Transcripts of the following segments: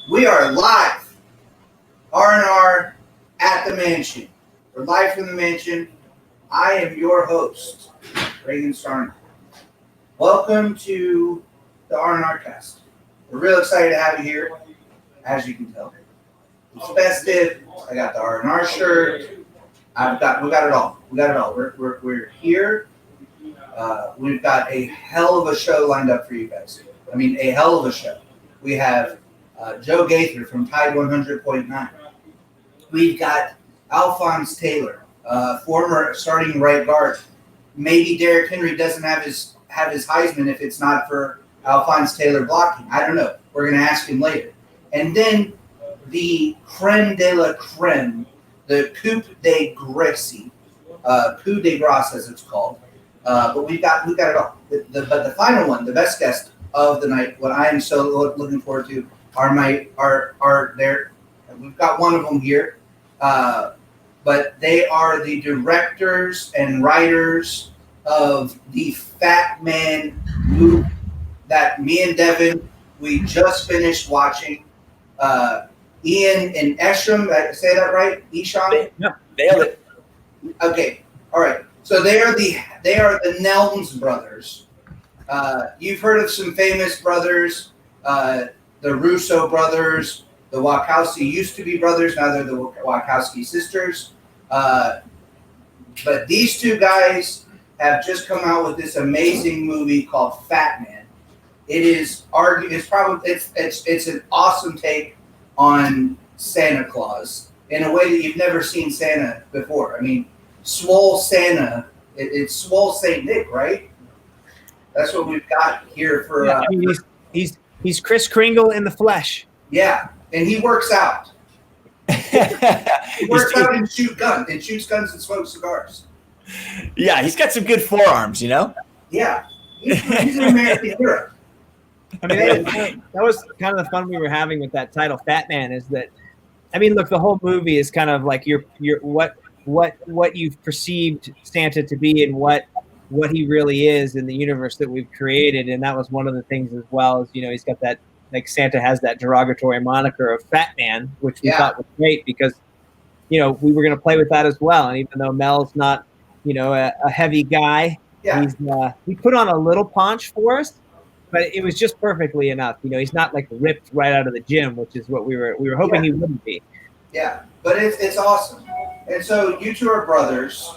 We are live, R&R at the mansion. We're live from the mansion. I am your host, Pregame. Welcome to the R&R cast. We're real excited to have you here, as you can tell. It's festive. I got the R&R shirt. We got it all. We're here. We've got a hell of a show lined up for you guys. I mean, a hell of a show. We have Joe Gaither from Tide 100.9. We've got Alphonse Taylor, former starting right guard. Maybe Derrick Henry doesn't have his Heisman if it's not for Alphonse Taylor blocking. I don't know. We're going to ask him later. And then the creme de la creme, the coup de grace, as it's called. But we've got it all. But the final one, the best guest of the night, what I am so looking forward to are there. We've got one of them here, but they are the directors and writers of the Fatman movie that me and Devin, we just finished watching. Ian and Esham, did I say that right? Esham? No, nailed it. Okay, all right. So they are the Nelms Brothers. You've heard of some famous brothers, the Russo brothers, the Wachowski used to be brothers, now they're the Wachowski sisters. But these two guys have just come out with this amazing movie called Fatman. It's an awesome take on Santa Claus in a way that you've never seen Santa before. I mean, Swole Santa, it's Swole Saint Nick, right? That's what we've got here for. Yeah, I mean, he's Kris Kringle in the flesh. Yeah, and he works out. He works out and shoots guns and smokes cigars. Yeah, he's got some good forearms, you know? Yeah, he's an American hero. I mean, that was kind of the fun we were having with that title, Fatman, is that, I mean, look, the whole movie is kind of like your what you've perceived Santa to be and what he really is in the universe that we've created. And that was one of the things as well, is, you know, he's got that, like, Santa has that derogatory moniker of Fat Man, which we thought was great because, you know, we were going to play with that as well. And even though Mel's not, you know, a heavy guy, he put on a little paunch for us, but it was just perfectly enough. You know, he's not like ripped right out of the gym, which is what we were hoping he wouldn't be. Yeah, but it's awesome. And so you two are brothers.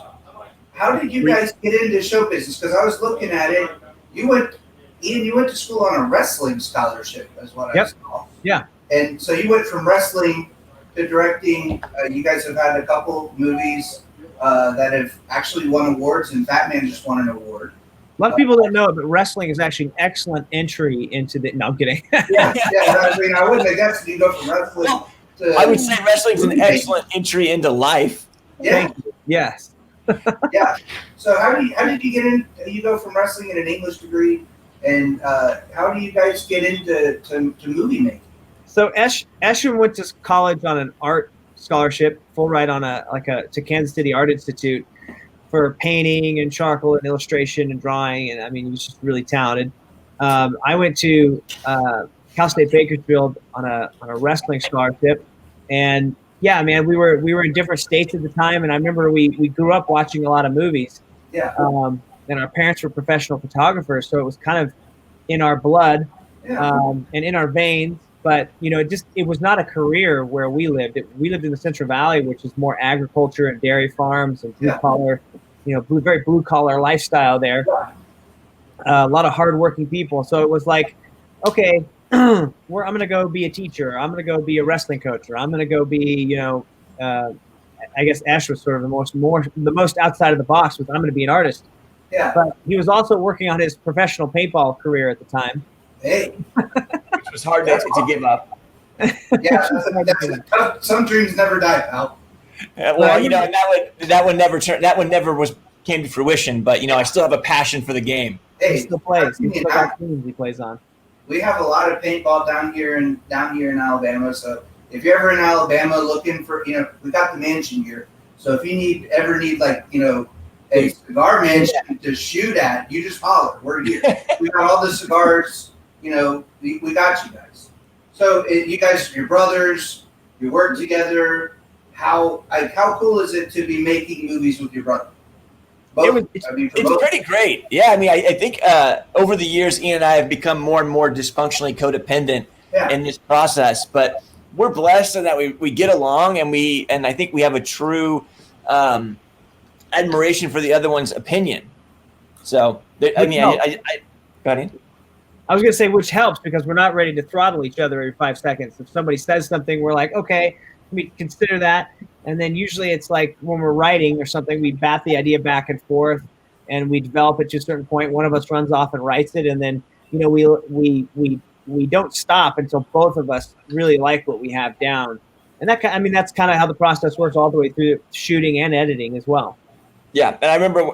How did you guys get into show business? Because I was looking at it. You went to school on a wrestling scholarship, is what I saw. Yeah. And so you went from wrestling to directing. You guys have had a couple movies that have actually won awards, and Fatman just won an award. A lot of people don't know it, but wrestling is actually an excellent entry into the. No, I'm kidding. yeah. I mean, I wouldn't have guessed you go from wrestling to. I would say wrestling's an excellent entry into life. Yeah. Thank you. Yes. Yeah. So how did you get in? You go from wrestling and an English degree, and how do you guys get into movie making? So Esham went to college on an art scholarship, full ride on to Kansas City Art Institute for painting and charcoal and illustration and drawing, and I mean, he was just really talented. I went to Cal State Bakersfield on a wrestling scholarship, and yeah, man, we were in different states at the time, and I remember we grew up watching a lot of movies. Yeah. And our parents were professional photographers, so it was kind of in our blood, and in our veins. But you know, it was not a career where we lived. We lived in the Central Valley, which is more agriculture and dairy farms and blue collar, you know, very blue collar lifestyle there. A lot of hardworking people. So it was like, okay, I'm going to go be a teacher. I'm going to go be a wrestling coach, or I'm going to go be, you know, I guess Ash was sort of the most outside of the box with I'm going to be an artist. Yeah. But he was also working on his professional paintball career at the time. Hey. Which was hard to give up. Yeah, some dreams never die, pal. Well, you know, and that one never came to fruition. But you know, I still have a passion for the game. Hey, he still plays. He still got teams he plays on. We have a lot of paintball down here in Alabama. So if you're ever in Alabama looking for, you know, we got the mansion here. So if you ever need like, you know, a cigar mansion to shoot at, you just holler. We're here. We got all the cigars. You know, we got you guys. So you guys, you're brothers, you work together. How cool is it to be making movies with your brother? It's pretty great. Yeah, I mean, I think over the years, Ian and I have become more and more dysfunctionally codependent in this process. But we're blessed in that we get along, and I think we have a true admiration for the other one's opinion. So, go ahead. I was going to say, which helps because we're not ready to throttle each other every 5 seconds. If somebody says something, we're like, okay, let me consider that. And then usually it's like when we're writing or something, we bat the idea back and forth and we develop it to a certain point. One of us runs off and writes it. And then, we don't stop until both of us really like what we have down. And that's kind of how the process works all the way through shooting and editing as well. Yeah. And I remember,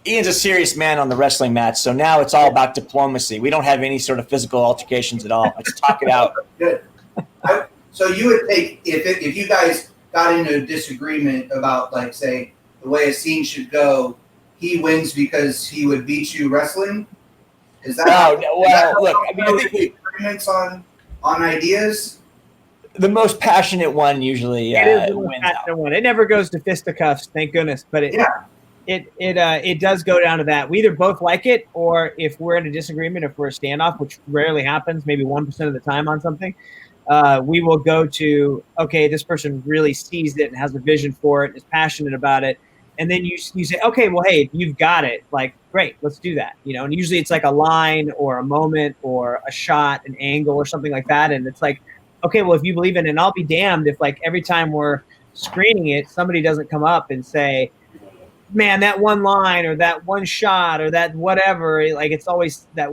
Ian's a serious man on the wrestling match. So now it's all about diplomacy. We don't have any sort of physical altercations at all. Let's talk it out. Good. So you would take if you guys got into a disagreement about, like, say, the way a scene should go, he wins because he would beat you wrestling? Is that I think agreements on ideas? The most passionate one usually it is the most passionate one. It never goes to fisticuffs, thank goodness. But it does go down to that. We either both like it, or if we're in a disagreement, if we're a standoff, which rarely happens, maybe 1% of the time on something, we will go to, okay, this person really sees it and has a vision for it, is passionate about it. And then you say, okay, well, hey, you've got it. Like, great, let's do that. And usually it's like a line or a moment or a shot, an angle or something like that. And it's like, okay, well, if you believe in it, and I'll be damned if, like, every time we're screening it, somebody doesn't come up and say, man, that one line or that one shot or that whatever, like, it's always that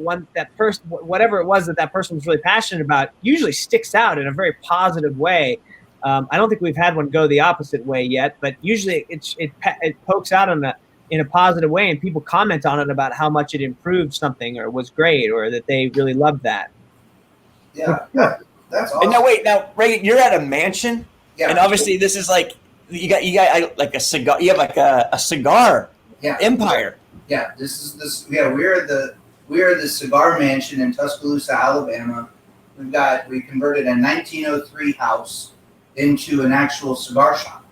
person, whatever it was that person was really passionate about, usually sticks out in a very positive way. I don't think we've had one go the opposite way yet, but usually it pokes out in a positive way, and people comment on it about how much it improved something or was great or that they really loved that. Yeah, that's awesome. And now, Reagan, you're at a mansion, and obviously this is like you got like a cigar. You have like a cigar empire. Yeah, we are the cigar mansion in Tuscaloosa, Alabama. We converted a 1903 house into an actual cigar shop.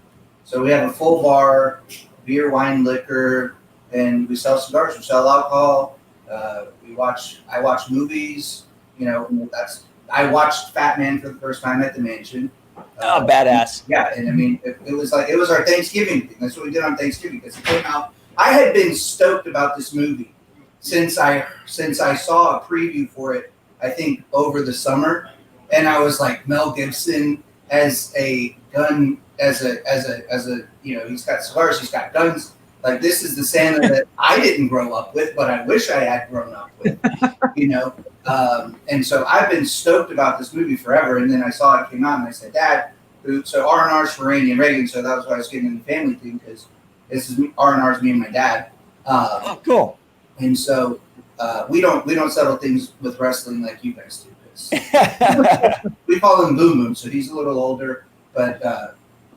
So we have a full bar, beer, wine, liquor, and we sell cigars. We sell alcohol. I watch movies. I watched Fatman for the first time at the mansion. Badass. Yeah, and I mean, it was our Thanksgiving thing. That's what we did on Thanksgiving because it came out. I had been stoked about this movie since I saw a preview for it, I think over the summer, and I was like, Mel Gibson as a gun, as a he's got cigars, he's got guns. Like, this is the Santa that I didn't grow up with, but I wish I had grown up with, and so I've been stoked about this movie forever. And then I saw it came out, and I said, Dad, so R&R's for Randy and Reagan, so that was why I was getting in the family thing, because this is R&R's me and my dad. Cool. And so we don't settle things with wrestling like you guys do. We call him Boom Boom, so he's a little older, but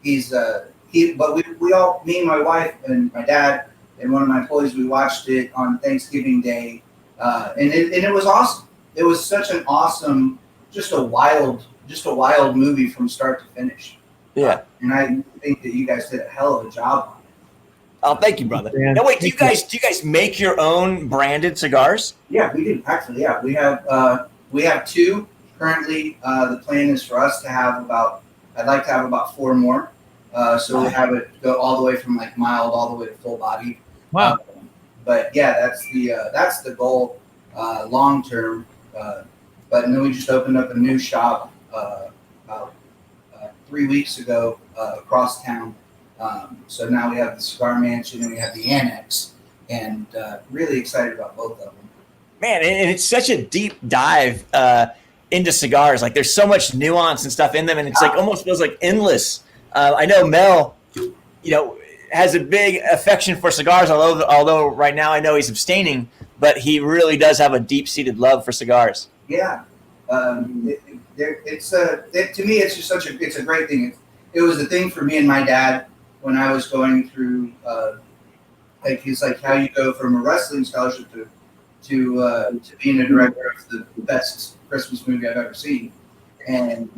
we all, me and my wife and my dad and one of my employees, we watched it on Thanksgiving Day, and it was awesome. It was such an awesome, just a wild movie from start to finish. Yeah, and I think that you guys did a hell of a job on it. Oh, thank you, brother. Now, wait, do you guys make your own branded cigars? Yeah, we do. Actually, yeah, we have two currently. The plan is for us to have I'd like to have about 4 more. So we have it go all the way from like mild all the way to full body. Wow. But yeah, that's the goal long term. But then we just opened up a new shop about 3 weeks ago across town. So now we have the Cigar Mansion and we have the Annex, and really excited about both of them. Man, and it's such a deep dive into cigars. Like, there's so much nuance and stuff in them, and it's like almost feels like endless. I know Mel, has a big affection for cigars, although right now I know he's abstaining, but he really does have a deep-seated love for cigars. Yeah. To me, it's just it's a great thing. It was a thing for me and my dad when I was going through, he's like, how you go from a wrestling scholarship to being a director of the best Christmas movie I've ever seen. And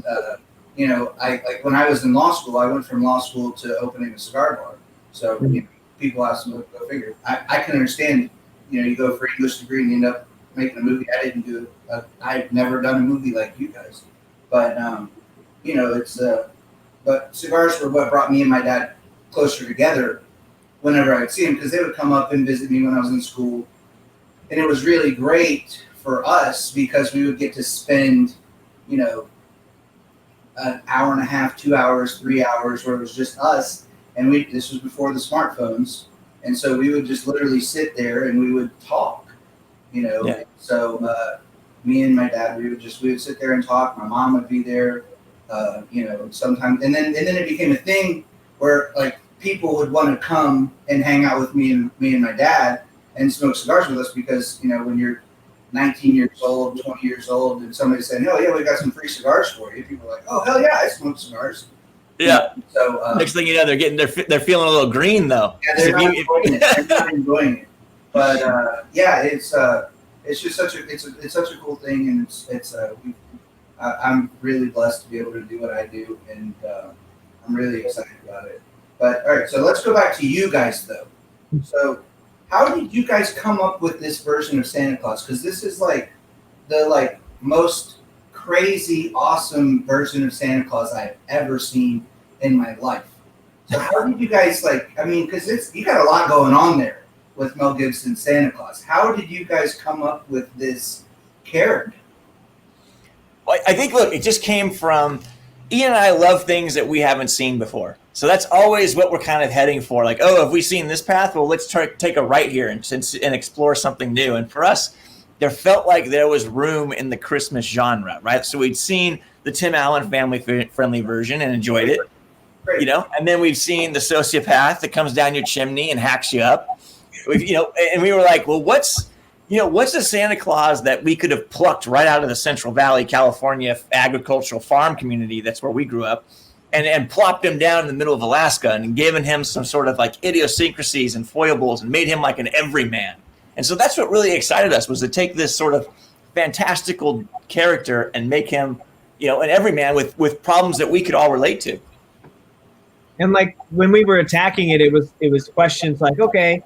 you know, I like when I was in law school, I went from law school to opening a cigar bar. So you know, people ask me, go figure. I can understand. You know, you go for English degree and you end up making a movie. I didn't do it. I've never done a movie like you guys. But you know, it's but cigars were what brought me and my dad closer together whenever I would see him, because they would come up and visit me when I was in school. And it was really great for us because we would get to spend, you know, an hour and a half, 2 hours, 3 hours where it was just us. And this was before the smartphones. And so we would just literally sit there and we would talk, you know. Yeah. So me and my dad, we would sit there and talk. My mom would be there, you know, sometimes. And then it became a thing where like people would want to come and hang out with me and my dad and smoke cigars with us, because, you know, when you're 19 years old, 20 years old, and somebody saying, "Oh yeah, we got some free cigars for you," people are like, "Oh hell yeah, I smoke cigars." Yeah. So next thing you know, they're feeling a little green though. Yeah, they're not enjoying it. But yeah, it's just such a cool thing, and I'm really blessed to be able to do what I do, and I'm really excited about it. But all right, so let's go back to you guys though. So how did you guys come up with this version of Santa Claus? Because this is like the most crazy, awesome version of Santa Claus I've ever seen in my life. So how did you guys because you got a lot going on there with Mel Gibson's Santa Claus. How did you guys come up with this character? Well, I think, look, it just came from Ian and I love things that we haven't seen before. So that's always what we're kind of heading for. Like, oh, have we seen this path? Well, let's take a right here and explore something new. And for us, there felt like there was room in the Christmas genre, right? So we'd seen the Tim Allen family-friendly version and enjoyed it, you know. And then we've seen the sociopath that comes down your chimney and hacks you up. And we were like, well, what's a Santa Claus that we could have plucked right out of the Central Valley, California agricultural farm community? That's where we grew up. And plopped him down in the middle of Alaska and given him some sort of like idiosyncrasies and foibles and made him like an everyman. And so that's what really excited us, was to take this sort of fantastical character and make him, an everyman with problems that we could all relate to. And like when we were attacking it, it was questions like, okay,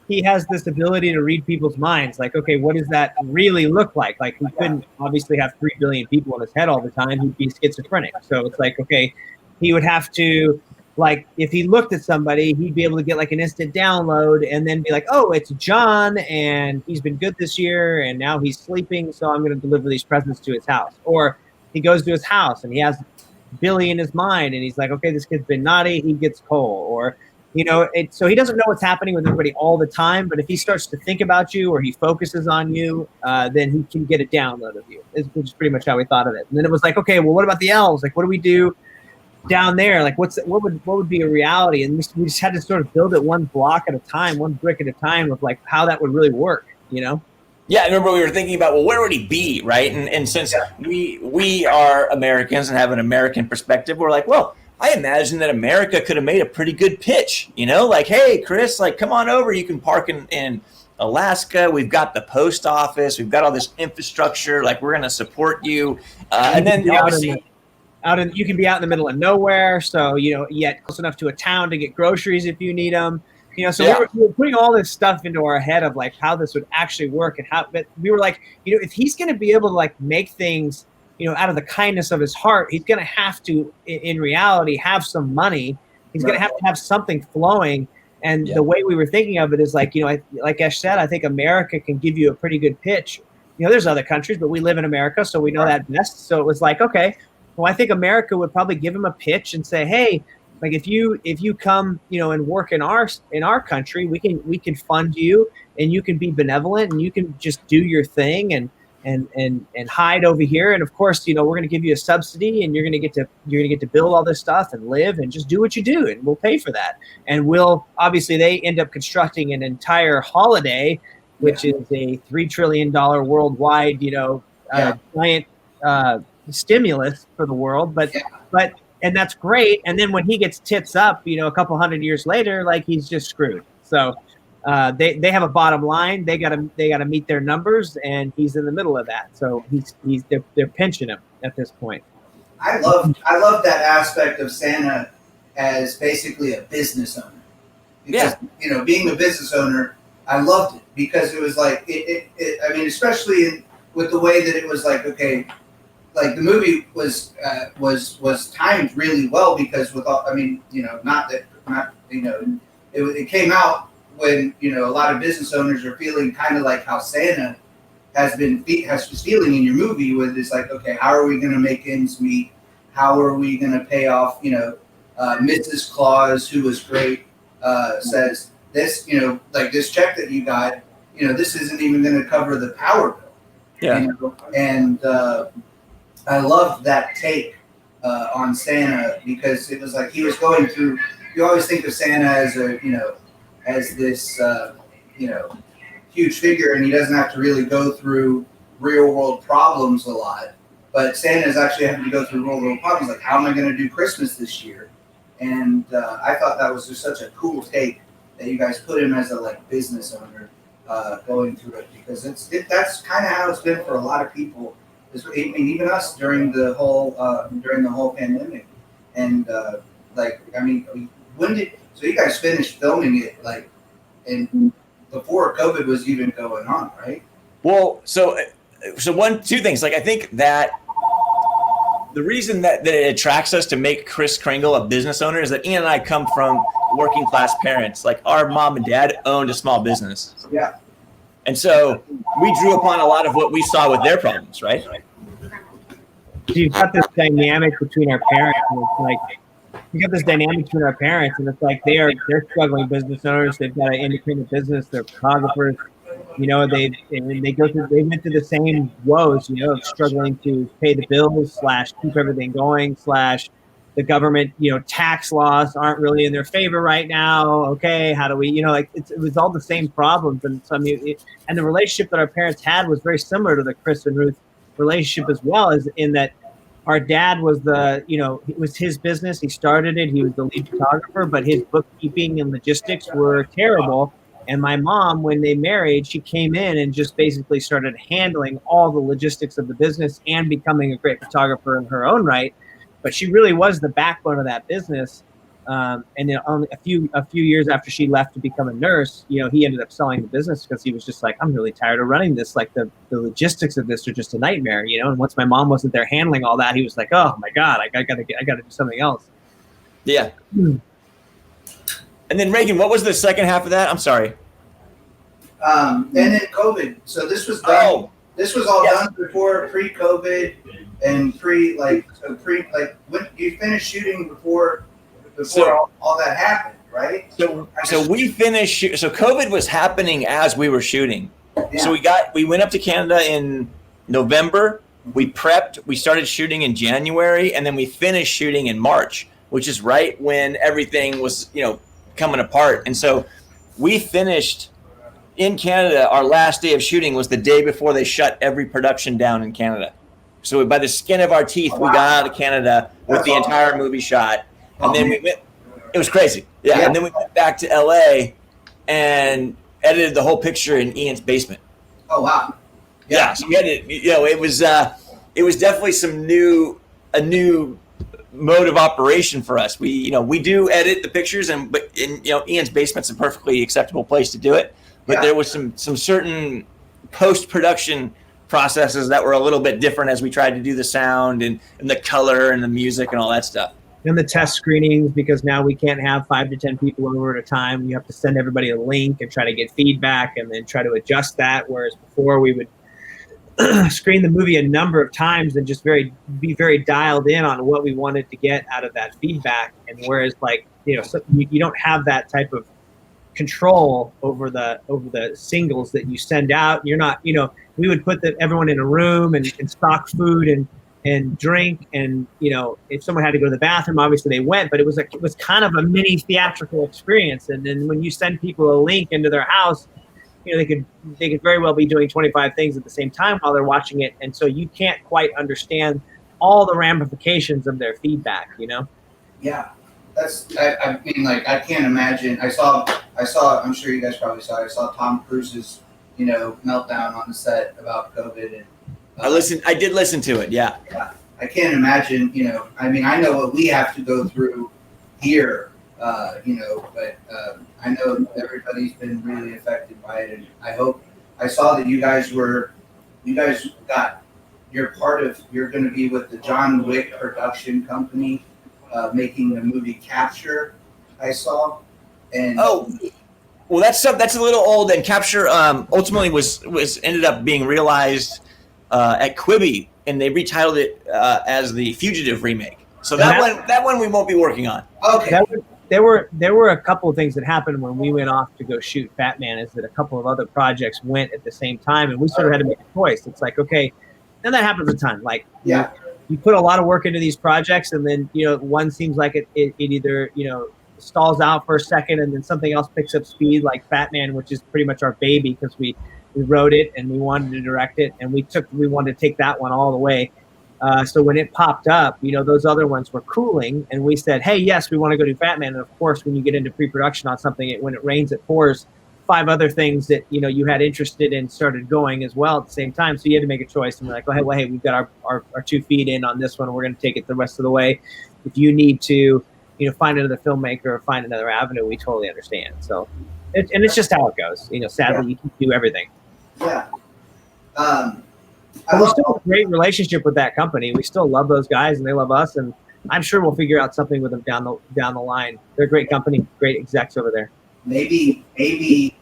he has this ability to read people's minds. Like, okay, what does that really look like? Like, he couldn't obviously have 3 billion people in his head all the time. He'd be schizophrenic. So it's like, okay, he would have to, like, if he looked at somebody, he'd be able to get like an instant download and then be like, oh, it's John and he's been good this year and now he's sleeping, so I'm going to deliver these presents to his house. Or he goes to his house and he has Billy in his mind and he's like, okay, this kid's been naughty, he gets coal. Or, so he doesn't know what's happening with everybody all the time, but if he starts to think about you or he focuses on you, then he can get a download of you, which is pretty much how we thought of it. And then it was like, okay, well, what about the elves? Like, what do we do down there? Like, what would be a reality? And we just had to sort of build it one block at a time, one brick at a time, of like how that would really work, Yeah, I remember we were thinking about, well, where would he be, right? And since we are Americans and have an American perspective, we're like, well, I imagine that America could have made a pretty good pitch, like, hey, Chris, like, come on over. You can park in Alaska. We've got the post office. We've got all this infrastructure. Like, we're going to support you. And then obviously you can be out in the middle of nowhere, so yet close enough to a town to get groceries if you need them. So we were putting all this stuff into our head of like how this would actually work, and but we were like, if he's going to be able to like make things, out of the kindness of his heart, he's going to have to, in reality, have some money. He's going to have something flowing. And the way we were thinking of it is like, like Ash said, I think America can give you a pretty good pitch. There's other countries, but we live in America, so we know that best. So it was like, okay, well, I think America would probably give him a pitch and say, hey, like if you come, and work in our country, we can fund you, and you can be benevolent, and you can just do your thing and hide over here. And of course, we're going to give you a subsidy, and you're going to get to build all this stuff and live and just do what you do, and we'll pay for that. And obviously they end up constructing an entire holiday, which is a $3 trillion worldwide, giant stimulus for the world. But and that's great. And then when he gets tits up, a couple hundred years later, like, he's just screwed. So they have a bottom line. They gotta meet their numbers, and he's in the middle of that. So they're pinching him at this point. I love that aspect of Santa as basically a business owner. Because, being a business owner, I loved it because it was like I mean, especially with the way that it was like, okay, like the movie was timed really well because with all, I mean, it came out when a lot of business owners are feeling kind of like how Santa has been feeling in your movie, with it's like, okay, how are we going to make ends meet? How are we going to pay off? Mrs. Claus, who was great, says this, like this check that you got, this isn't even going to cover the power bill. Yeah. And I loved that take on Santa because it was like he was going through. You always think of Santa as as this, huge figure, and he doesn't have to really go through real world problems a lot. But Santa's actually having to go through real world problems, like how am I going to do Christmas this year? And I thought that was just such a cool take that you guys put him as a business owner going through it, because that's kind of how it's been for a lot of people. I mean, even us during the whole pandemic, and so you guys finished filming it and before COVID was even going on, right? Well, so two things. I think that the reason that it attracts us to make Kris Kringle a business owner is that Ian and I come from working class parents. Like our mom and dad owned a small business. Yeah. And so we drew upon a lot of what we saw with their problems, right? You've got this dynamic between our parents, and it's like they're struggling business owners. They've got an independent business. They're photographers. They went through the same woes, of struggling to pay the bills / keep everything going / the government, tax laws aren't really in their favor right now. Okay, how do we, it was all the same problems. And so, and the relationship that our parents had was very similar to the Kris and Ruth relationship as well, as in that our dad was it was his business. He started it. He was the lead photographer, but his bookkeeping and logistics were terrible. And my mom, when they married, she came in and just basically started handling all the logistics of the business and becoming a great photographer in her own right. But she really was the backbone of that business. And then only a few years after she left to become a nurse, he ended up selling the business because he was just like, I'm really tired of running this. Like the logistics of this are just a nightmare, And once my mom wasn't there handling all that, he was like, oh my God, I gotta do something else. Yeah. And then Reagan, what was the second half of that? I'm sorry. And then COVID. So this was done. Oh. This was all done before pre-COVID and when you finished shooting before all that happened, right? So we finished. So COVID was happening as we were shooting. Yeah. So we went up to Canada in November. We prepped. We started shooting in January, and then we finished shooting in March, which is right when everything was coming apart. And so we finished in Canada. Our last day of shooting was the day before they shut every production down in Canada. So by the skin of our teeth, we got out of Canada with the entire movie shot. And then we went, it was crazy. Yeah. And then we went back to LA and edited the whole picture in Ian's basement. Oh, wow. Yeah. So we had it, it was definitely a new mode of operation for us. We do edit the pictures but Ian's basement's a perfectly acceptable place to do it. But there was some certain post-production processes that were a little bit different as we tried to do the sound and the color and the music and all that stuff. And the test screenings, because now we can't have 5 to 10 people over at a time. You have to send everybody a link and try to get feedback and then try to adjust that. Whereas before we would screen the movie a number of times and just be very dialed in on what we wanted to get out of that feedback. And whereas you don't have that type of control over the singles that you send out. You're not, we would put everyone in a room and stock food and drink, and if someone had to go to the bathroom, obviously they went, but it was kind of a mini theatrical experience. And then when you send people a link into their house, they could very well be doing 25 things at the same time while they're watching it, and so you can't quite understand all the ramifications of their feedback. Yeah. I can't imagine. I saw I saw. I'm sure you guys probably saw. I saw Tom Cruise's, meltdown on the set about COVID, and I did listen to it. Yeah. I can't imagine. I know what we have to go through here. But I know everybody's been really affected by it, and I saw that you guys got. You're going to be with the John Wick production company, making the movie Capture. I saw, and well, that's a little old. And Capture ultimately was ended up being realized at Quibi, and they retitled it as the Fugitive remake. So that one we won't be working on. Okay. There were a couple of things that happened when we went off to go shoot Fatman. Is that a couple of other projects went at the same time, and we sort of had to make a choice. It's like, okay. And that happens a ton. Like, you put a lot of work into these projects, and then one seems like it either stalls out for a second, and then something else picks up speed, like Fatman, which is pretty much our baby because we wrote it and we wanted to direct it, and we wanted to take that one all the way. So when it popped up, those other ones were cooling, and we said, hey, yes, we want to go do Fatman. And of course, when you get into pre-production on something, when it rains, it pours. 5 other things that you had interested in started going as well at the same time, so you had to make a choice and be like, well, hey, we've got our 2 feet in on this one, and we're going to take it the rest of the way. If you need to find another filmmaker or find another avenue, we totally understand. So it's just how it goes. Sadly, you can't do everything. But we still have a great relationship with that company. We still love those guys, and they love us, and I'm sure we'll figure out something with them down the line. They're a great company, great execs over there. Maybe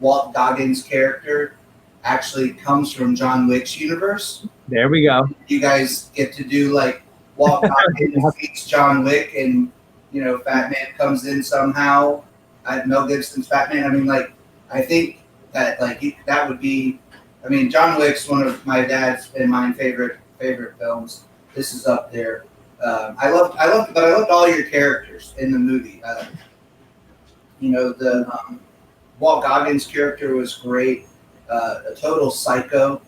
Walt Goggins' character actually comes from John Wick's universe. There we go. You guys get to do like Walt Goggins beats John Wick, and Fatman comes in somehow. Mel Gibson's Fatman. I mean, I think that that would be. I mean, John Wick's one of my dad's and mine favorite films. This is up there. I loved all your characters in the movie. The Walt Goggins character was great, a total psycho,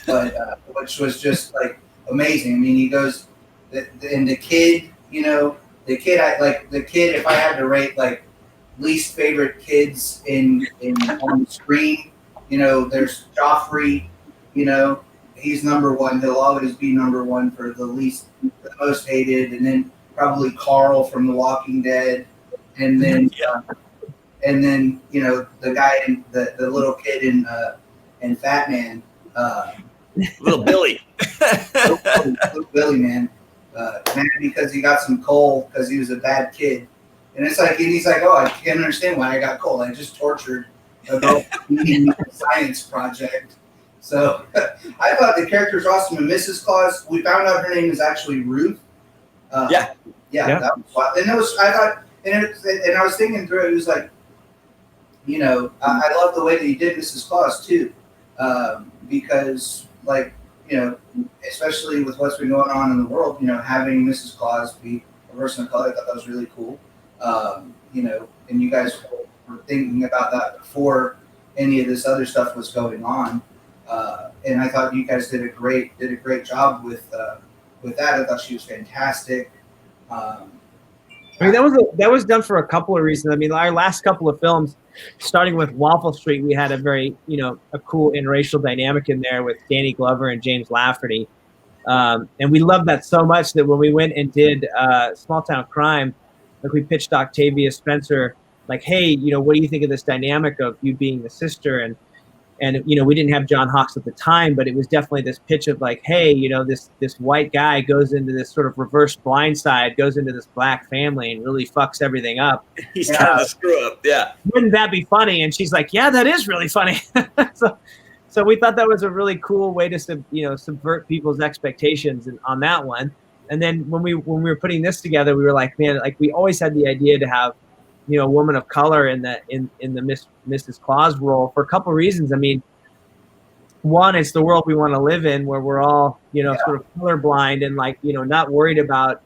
but which was just amazing. I mean, he goes, and the kid, the kid. If I had to rate least favorite kids on the screen, there's Joffrey. He's number one. He'll always be number one for the most hated, and then probably Carl from The Walking Dead, and then. And then the guy in the little kid in Fatman, little Billy, little Billy man, because he got some coal because he was a bad kid, and he's like, oh, I can't understand why I got coal. I just tortured a girl in a science project. So I thought the character was awesome. And Mrs. Claus, we found out her name is actually Ruth. That was, and it was. I thought, and I was thinking through it. It was like. I love the way that he did Mrs. Claus too, because especially with what's been going on in the world, having Mrs. Claus be a person of color, I thought that was really cool. And you guys were thinking about that before any of this other stuff was going on, and I thought you guys did a great job with that. I thought she was fantastic. I mean, that was done for a couple of reasons. I mean, our last couple of films, starting with Waffle Street, we had a very, a cool interracial dynamic in there with Danny Glover and James Lafferty. And we loved that so much that when we went and did Small Town Crime, we pitched Octavia Spencer, hey, what do you think of this dynamic of you being the sister? And we didn't have John Hawkes at the time, but it was definitely this pitch of hey, this white guy goes into this sort of reverse Blindside, goes into this black family and really fucks everything up. He's kind of a screw up, yeah. Wouldn't that be funny? And she's like, yeah, that is really funny. So we thought that was a really cool way to subvert people's expectations on that one. And then when we were putting this together, we were like, man, we always had the idea to have a woman of color in the Mrs. Claus role for a couple of reasons. I mean, one, it's the world we want to live in, where we're all sort of colorblind and not worried about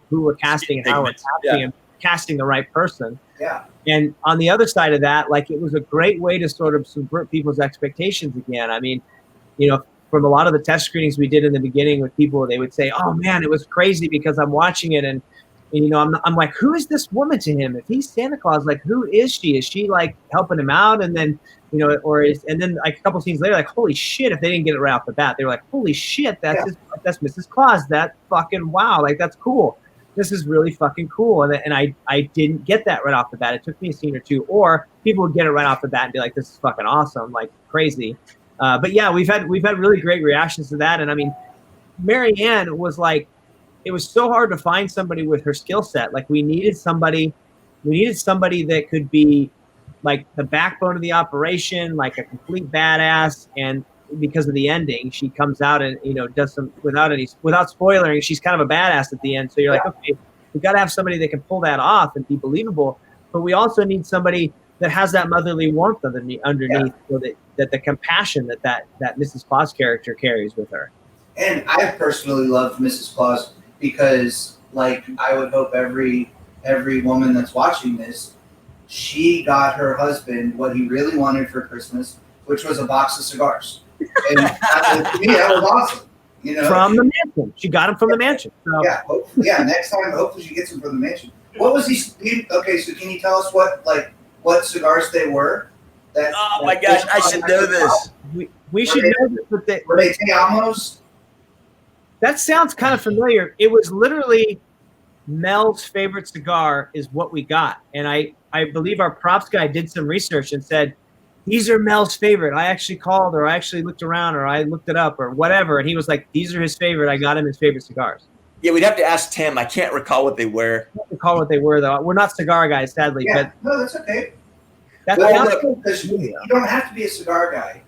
who we're casting and how we're casting and casting the right person. Yeah. And on the other side of that, it was a great way to sort of subvert people's expectations again. I mean, from a lot of the test screenings we did in the beginning with people, they would say, oh man, it was crazy because I'm watching it and And I'm like, who is this woman to him? If he's Santa Claus, like, who is she? Is she like helping him out? And then and then like a couple scenes later, like, holy shit! If they didn't get it right off the bat, they were like, holy shit, that's Mrs. Claus. That fucking wow, like that's cool. This is really fucking cool. And I didn't get that right off the bat. It took me a scene or two, or people would get it right off the bat and be like, this is fucking awesome, like crazy. But yeah, we've had really great reactions to that. And I mean, Mary Ann was like, it was so hard to find somebody with her skill set. Like we needed somebody that could be like the backbone of the operation, like a complete badass. And because of the ending, she comes out and does some without spoiling, she's kind of a badass at the end. So you're like, okay, we got to have somebody that can pull that off and be believable. But we also need somebody that has that motherly warmth underneath, so that the compassion that Mrs. Claus character carries with her. And I personally loved Mrs. Claus because, like, I would hope every woman that's watching this, she got her husband what he really wanted for Christmas, which was a box of cigars. And to me, that was awesome. From the mansion. She got him from the mansion. So. Yeah. Next time, hopefully she gets him from the mansion. What was he? Okay, so can you tell us what cigars they were? Oh my gosh, I should know this. We should know this. But were they Te Amos? That sounds kind of familiar. It was literally Mel's favorite cigar is what we got. And I believe our props guy did some research and said, these are Mel's favorite. I actually called, or I actually looked around, or I looked it up, or whatever. And he was like, these are his favorite. I got him his favorite cigars. Yeah, we'd have to ask Tim. I can't recall what they were. I can't recall what they were, though. We're not cigar guys, sadly. Yeah, but no, that's okay. You don't have to be a cigar guy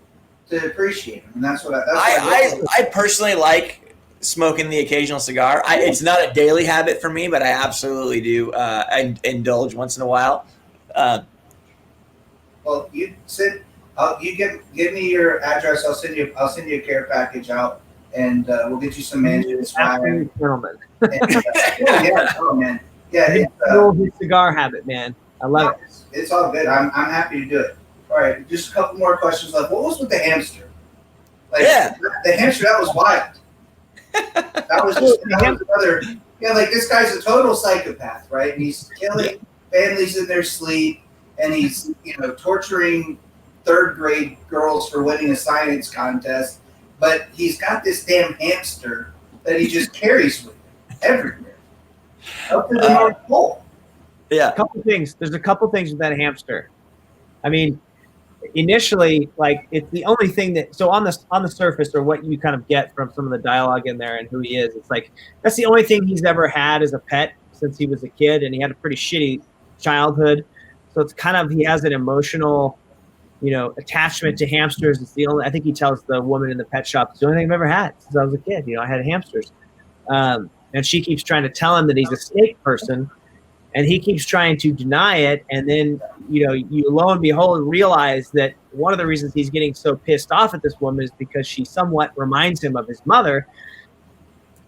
to appreciate them. And that's what I personally like smoking the occasional cigar. It's not a daily habit for me, but I absolutely do indulge once in a while. Well, you give me your address. I'll send you a care package out, and we'll get you some mansion swag. Gentlemen. Oh man, yeah. His cigar habit, man. I love it. It's all good. I'm happy to do it. All right, just a couple more questions left. What was with the hamster? The hamster, that was wild. That was just another. Yeah, like this guy's a total psychopath, right? And he's killing families in their sleep. And he's, torturing third grade girls for winning a science contest. But he's got this damn hamster that he just carries with him everywhere. Up to the North Pole. Yeah. There's a couple things with that hamster. I mean, initially, like, it's the only thing that, so on the surface, or what you kind of get from some of the dialogue in there and who he is, it's like, that's the only thing he's ever had as a pet since he was a kid. And he had a pretty shitty childhood. So it's kind of, he has an emotional, attachment to hamsters. It's the only, I think he tells the woman in the pet shop, it's the only thing I've ever had since I was a kid. I had hamsters. And she keeps trying to tell him that he's a snake person, and he keeps trying to deny it. And then, you lo and behold realize that one of the reasons he's getting so pissed off at this woman is because she somewhat reminds him of his mother.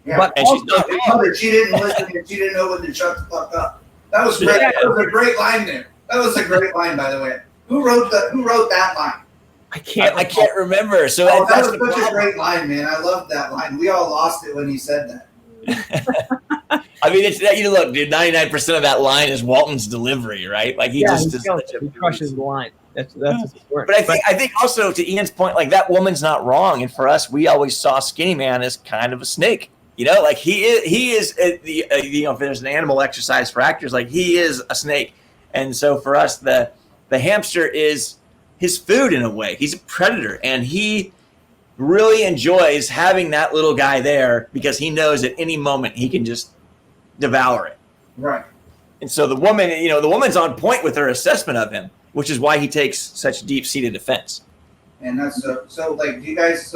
Yeah, but and she's not his mother. She didn't listen, and she didn't know when to shut the fuck up. That was great. That was a great line there. That was a great line, by the way. Who wrote that line? I can't remember. So that was such a great line, man. I loved that line. We all lost it when he said that. I mean, it's that, look, dude. 99% of that line is Walton's delivery, right? Like he crushes the line. That's important. But I think also to Ian's point, like that woman's not wrong. And for us, we always saw Skinny Man as kind of a snake. Like he is if there's an animal exercise for actors, like he is a snake. And so for us, the hamster is his food in a way. He's a predator, and he really enjoys having that little guy there because he knows at any moment he can just devour it. Right. And so the woman's on point with her assessment of him, which is why he takes such deep-seated offense. And that's so like, do you guys?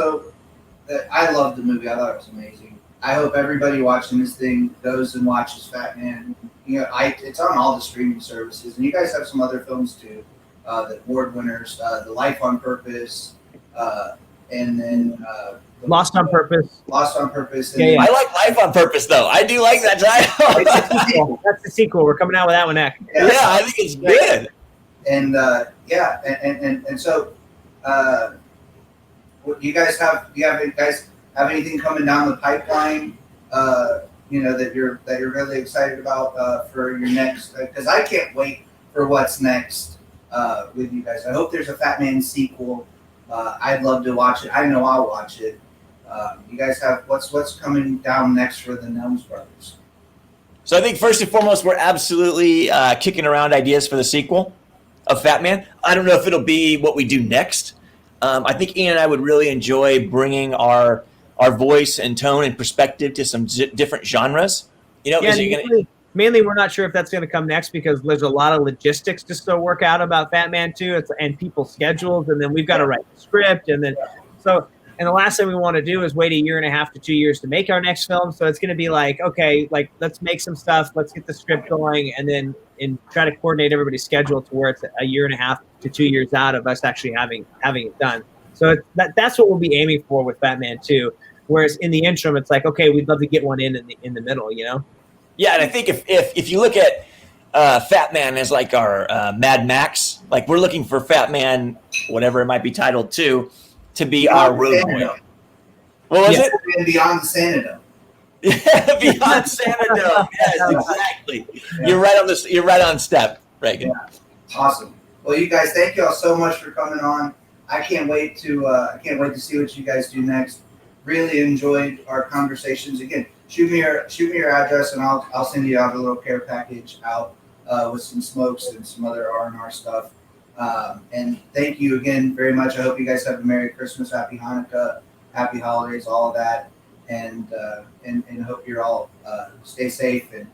I loved the movie. I thought it was amazing. I hope everybody watching this thing goes and watches Fatman. It's on all the streaming services, and you guys have some other films too, the award winners, The Life on Purpose, and then Lost on Purpose. Lost on Purpose. Yeah. I like Life on Purpose, though. I do like that title. That's the sequel. We're coming out with that one next. Yeah, I think it's good. And and so, do you guys have anything coming down the pipeline that you're really excited about for your next. Because I can't wait for what's next with you guys. I hope there's a Fatman sequel. I'd love to watch it. I know I'll watch it. You guys have what's coming down next for the Nelms Brothers? So I think first and foremost, we're absolutely kicking around ideas for the sequel of Fatman. I don't know if it'll be what we do next. I think Ian and I would really enjoy bringing our voice and tone and perspective to some different genres. Mainly, we're not sure if that's going to come next because there's a lot of logistics to still work out about Fatman 2 and people's schedules, and then we've got to write the script, and then and the last thing we want to do is wait 1.5 to 2 years to make our next film. So it's going to be like, okay, like let's make some stuff, let's get the script going, and then try to coordinate everybody's schedule to where it's 1.5 to 2 years out of us actually having it done. So that's what we'll be aiming for with Fatman 2. Whereas in the interim, it's like, okay, we'd love to get one in the middle, Yeah, and I think if you look at Fatman as like our Mad Max, like we're looking for Fatman, whatever it might be titled to be Beyond our road boy. What was it? And Beyond the Sanadome. Yeah, Beyond Sanadome. Yes, exactly. Yeah. You're right on step, Reagan. Yeah. Awesome. Well, you guys, thank you all so much for coming on. I can't wait to see what you guys do next. Really enjoyed our conversations. Again, shoot me your address, and I'll send you out a little care package out with some smokes and some other R&R stuff. And thank you again very much. I hope you guys have a Merry Christmas, Happy Hanukkah, Happy Holidays, all of that, and hope you're all stay safe. And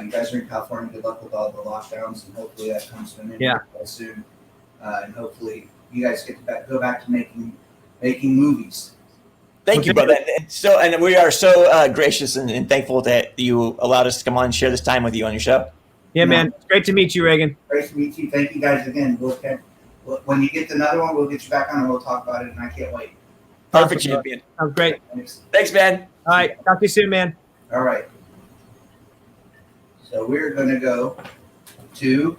you guys are in California. Good luck with all the lockdowns, and hopefully that comes to an end soon. And hopefully you guys get to go back to making movies. Thank you, brother. And we are so gracious and thankful that you allowed us to come on and share this time with you on your show. Yeah, man. It's great to meet you, Reagan. Great to meet you. Thank you guys again. When you get another one, we'll get you back on and we'll talk about it, and I can't wait. Perfect, champion. Sounds great. Thanks, man. All right. Talk to you soon, man. All right. So we're going to go to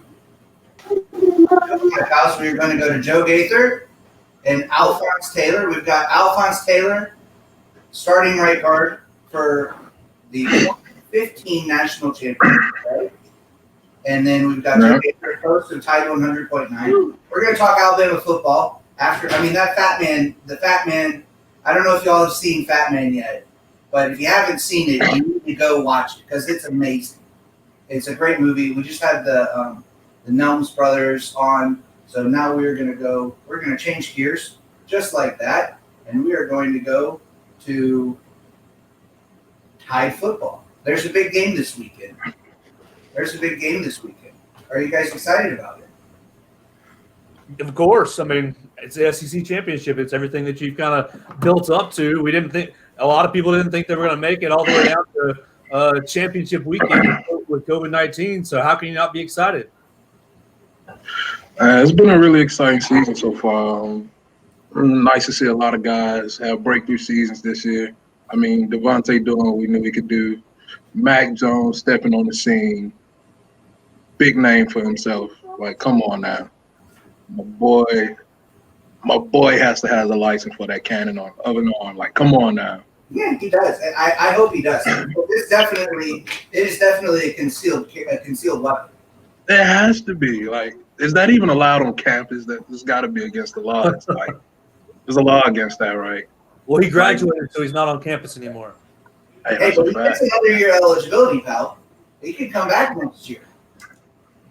house. We're going to go to Joe Gaither and Alphonse Taylor. We've got Alphonse Taylor, starting right guard for the 2015 national championship, right? And then we've got Joe Gaither, host of Tide 100.9. We're going to talk Alabama football after. I mean, the Fat Man. I don't know if y'all have seen Fatman yet, but if you haven't seen it, you need to go watch it because it's amazing. It's a great movie. We just had the Nelms Brothers on, so now we're going to change gears just like that, and we are going to go to Tide football. There's a big game this weekend. Are you guys excited about it? Of course. I mean, it's the SEC championship. It's everything that you've kind of built up to. A lot of people didn't think they were going to make it all the way down to championship weekend with COVID-19. So how can you not be excited? It's been a really exciting season so far. Nice to see a lot of guys have breakthrough seasons this year. I mean, Devontae doing what we knew he could do. Mac Jones stepping on the scene. Big name for himself. Like, come on now. My boy has to have a license for that cannon on of an arm. Like, come on now. Yeah, he does. And I hope he does. It is definitely a concealed weapon. There has to be. Like, is that even allowed on campus? There's got to be against the law. It's like, there's a law against that, right? Well, he graduated, so he's not on campus anymore. Hey, but he gets another year eligibility, pal. He can come back next year.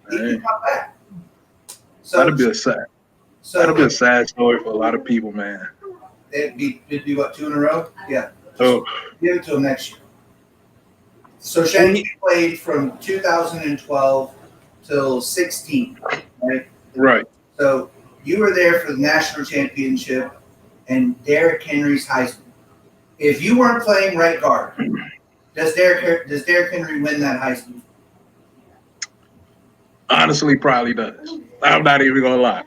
He can come back. So that'll be a sad story for a lot of people, man. It'd be what, 2 in a row? Yeah. Oh. Give it to him next year. So Shanky played from 2012 till 16, right? Right. So you were there for the national championship and Derrick Henry's Heisman. If you weren't playing right guard, does Derrick Henry win that Heisman? Honestly, probably does. I'm not even gonna lie.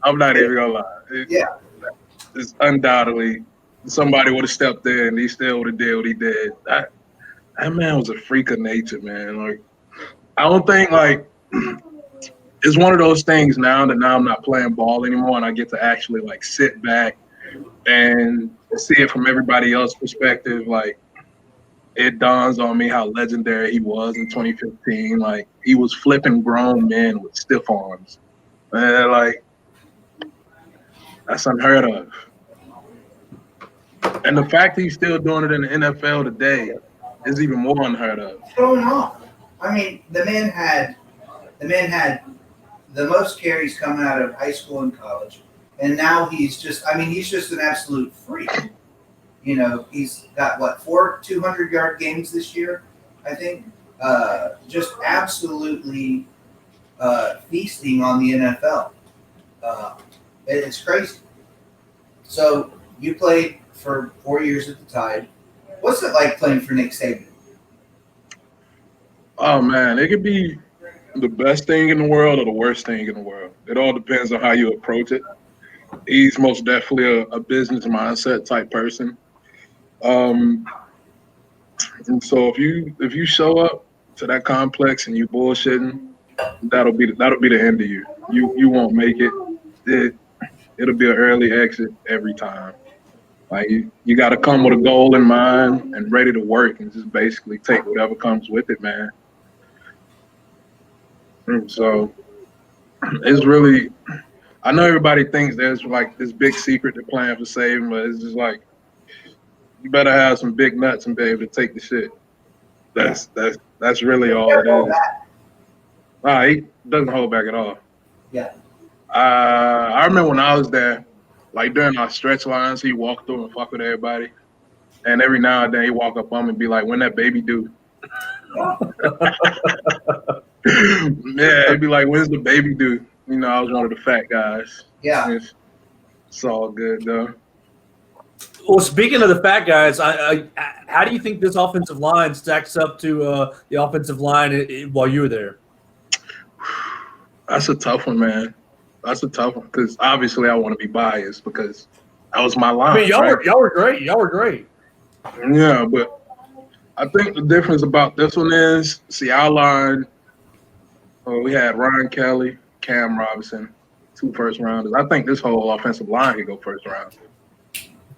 I'm not even gonna lie. It's undoubtedly somebody would have stepped in and he still would have did what he did. That man was a freak of nature, man. Like, I don't think it's one of those things now that I'm not playing ball anymore and I get to actually sit back and see it from everybody else's perspective. Like, it dawns on me how legendary he was in 2015. Like, he was flipping grown men with stiff arms. Man, like, that's unheard of. And the fact he's still doing it in the NFL today is even more unheard of. What's going on? I mean, the man had the most carries coming out of high school and college, and now he's just an absolute freak. You know, he's got what, 4 200-yard games this year, I think. Just absolutely feasting on the NFL. It's crazy. So you played for 4 years at the Tide. What's it like playing for Nick Saban? Oh, man, it could be the best thing in the world or the worst thing in the world. It all depends on how you approach it. He's most definitely a business mindset type person. And so if you show up to that complex and you bullshitting, that'll be the end of you. You won't make it. It'll be an early exit every time. Like, you got to come with a goal in mind and ready to work and just basically take whatever comes with it, man. And so it's really, I know everybody thinks there's like this big secret to playing for Saban, but it's just like, you better have some big nuts and be able to take the shit. That's really all it is. He doesn't hold back at all. Yeah. I remember when I was there, like during our stretch lines, he walked through and fuck with everybody. And every now and then he walk up on me and be like, "When that baby due?" Yeah, he'd be like, "When's the baby due?" You know, I was one of the fat guys. Yeah. It's all good though. Well, speaking of the fat guys, how do you think this offensive line stacks up to the offensive line while you were there? That's a tough one, man. That's a tough one because obviously I want to be biased because that was my line. I mean, y'all were great. Y'all were great. Yeah, but I think the difference about this one is, see, our line, we had Ryan Kelly, Cam Robinson, 2 first rounders. I think this whole offensive line could go first round.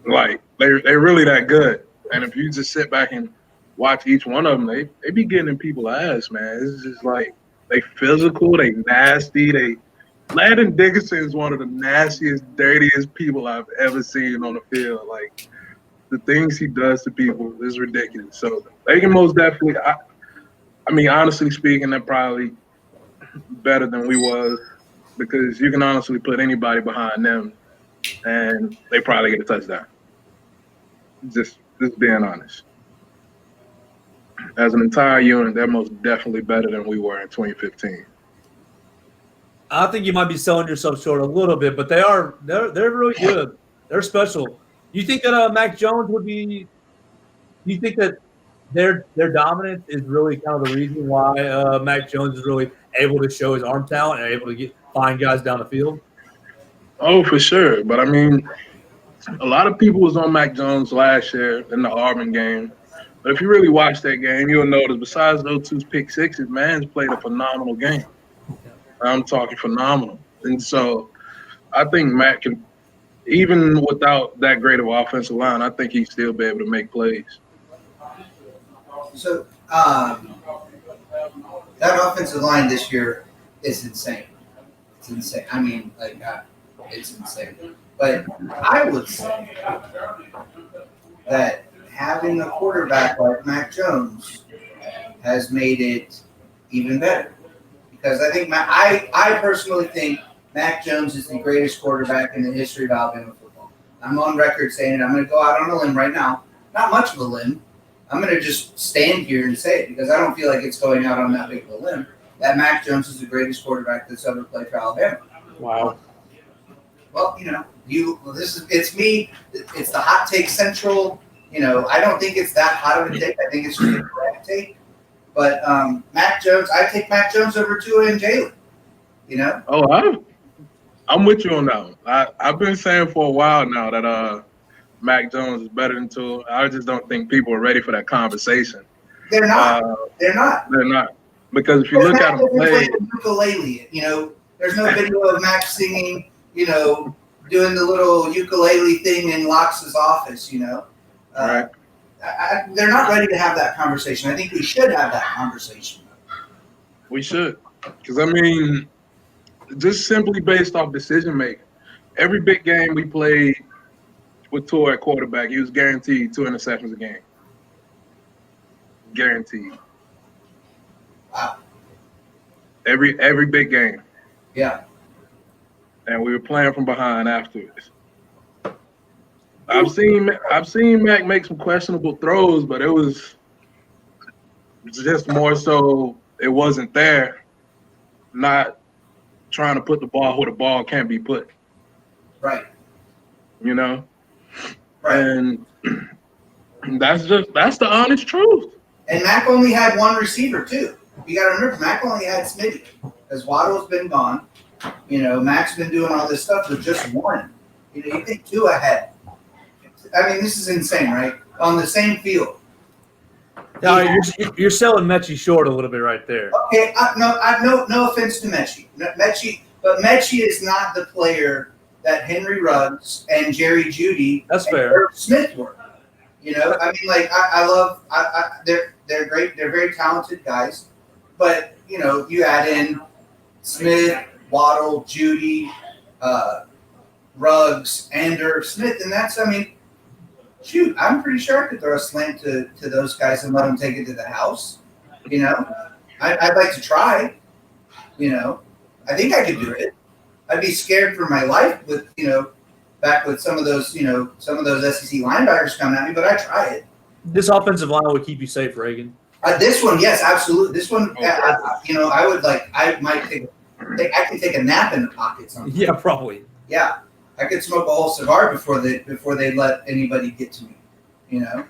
Like, they're really that good. And if you just sit back and watch each one of them, they be getting in people's ass, man. It's just like, they physical, they nasty. Landon Dickinson is one of the nastiest, dirtiest people I've ever seen on the field. Like, the things he does to people is ridiculous. So they can most definitely, I mean, honestly speaking, they're probably better than we was because you can honestly put anybody behind them and they probably get a touchdown. Just being honest. As an entire unit, they're most definitely better than we were in 2015. I think you might be selling yourself short a little bit, but they're really good. They're special. You think that Mac Jones would be? Do you think that their dominance is really kind of the reason why Mac Jones is really able to show his arm talent and able to find guys down the field? Oh, for sure. But I mean, a lot of people was on Mac Jones last year in the Auburn game. But if you really watch that game, you'll notice besides those 2 pick sixes, man's played a phenomenal game. I'm talking phenomenal. And so I think Matt can, even without that great of an offensive line, I think he'd still be able to make plays. So that offensive line this year is insane. It's insane. I mean, like, it's insane. But I would say that having a quarterback like Mac Jones has made it even better. Because I think I personally think Mac Jones is the greatest quarterback in the history of Alabama football. I'm on record saying it. I'm going to go out on a limb right now. Not much of a limb. I'm going to just stand here and say it because I don't feel like it's going out on that big of a limb. That Mac Jones is the greatest quarterback that's ever played for Alabama. Wow. Well, you know, it's me. It's the hot take central. You know, I don't think it's that hot of a take. I think it's just a correct take. But Mac Jones, I take Mac Jones over Tua and Jalen. You know? Oh, I'm with you on that one. I've been saying for a while now that Mac Jones is better than Tua. I just don't think people are ready for that conversation. They're not. They're not. Because if you look at him play, ukulele, you know, there's no video of Mac singing, you know, doing the little ukulele thing in Locke's office, you know. Right. they're not ready to have that conversation. I think we should have that conversation. We should. Because, I mean, just simply based off decision making. Every big game we played with Tua at quarterback, he was guaranteed 2 interceptions a game. Guaranteed. Wow. Every big game. Yeah. And we were playing from behind afterwards. I've seen Mac make some questionable throws, but it was just more so it wasn't there, not trying to put the ball where the ball can't be put. Right. You know? Right. And that's the honest truth. And Mac only had one receiver too. You got to remember, Mac only had Smitty because Waddle's been gone. You know, Mac's been doing all this stuff with just one. You know, you think Tua had. I mean, this is insane, right? On the same field. No, you're selling Mechie short a little bit right there. Okay, no offense to Mechie. But Mechie is not the player that Henry Ruggs and Jerry Jeudy That's and fair. Irv Smith were. You know, I mean, like I love. They're great. They're very talented guys. But you know, you add in Smith, Waddle, Jeudy, Ruggs, and Irv Smith, and that's. I mean, shoot, I'm pretty sure I could throw a slant to those guys and let them take it to the house. You know, I'd like to try. You know, I think I could do it. I'd be scared for my life with, you know, back with some of those SEC linebackers coming at me, but I try it. This offensive line will keep you safe, Reagan. This one, yes, absolutely. This one, I would like. I might I could take a nap in the pocket sometimes. Yeah, probably. Yeah, I could smoke a whole cigar before they let anybody get to me. You know,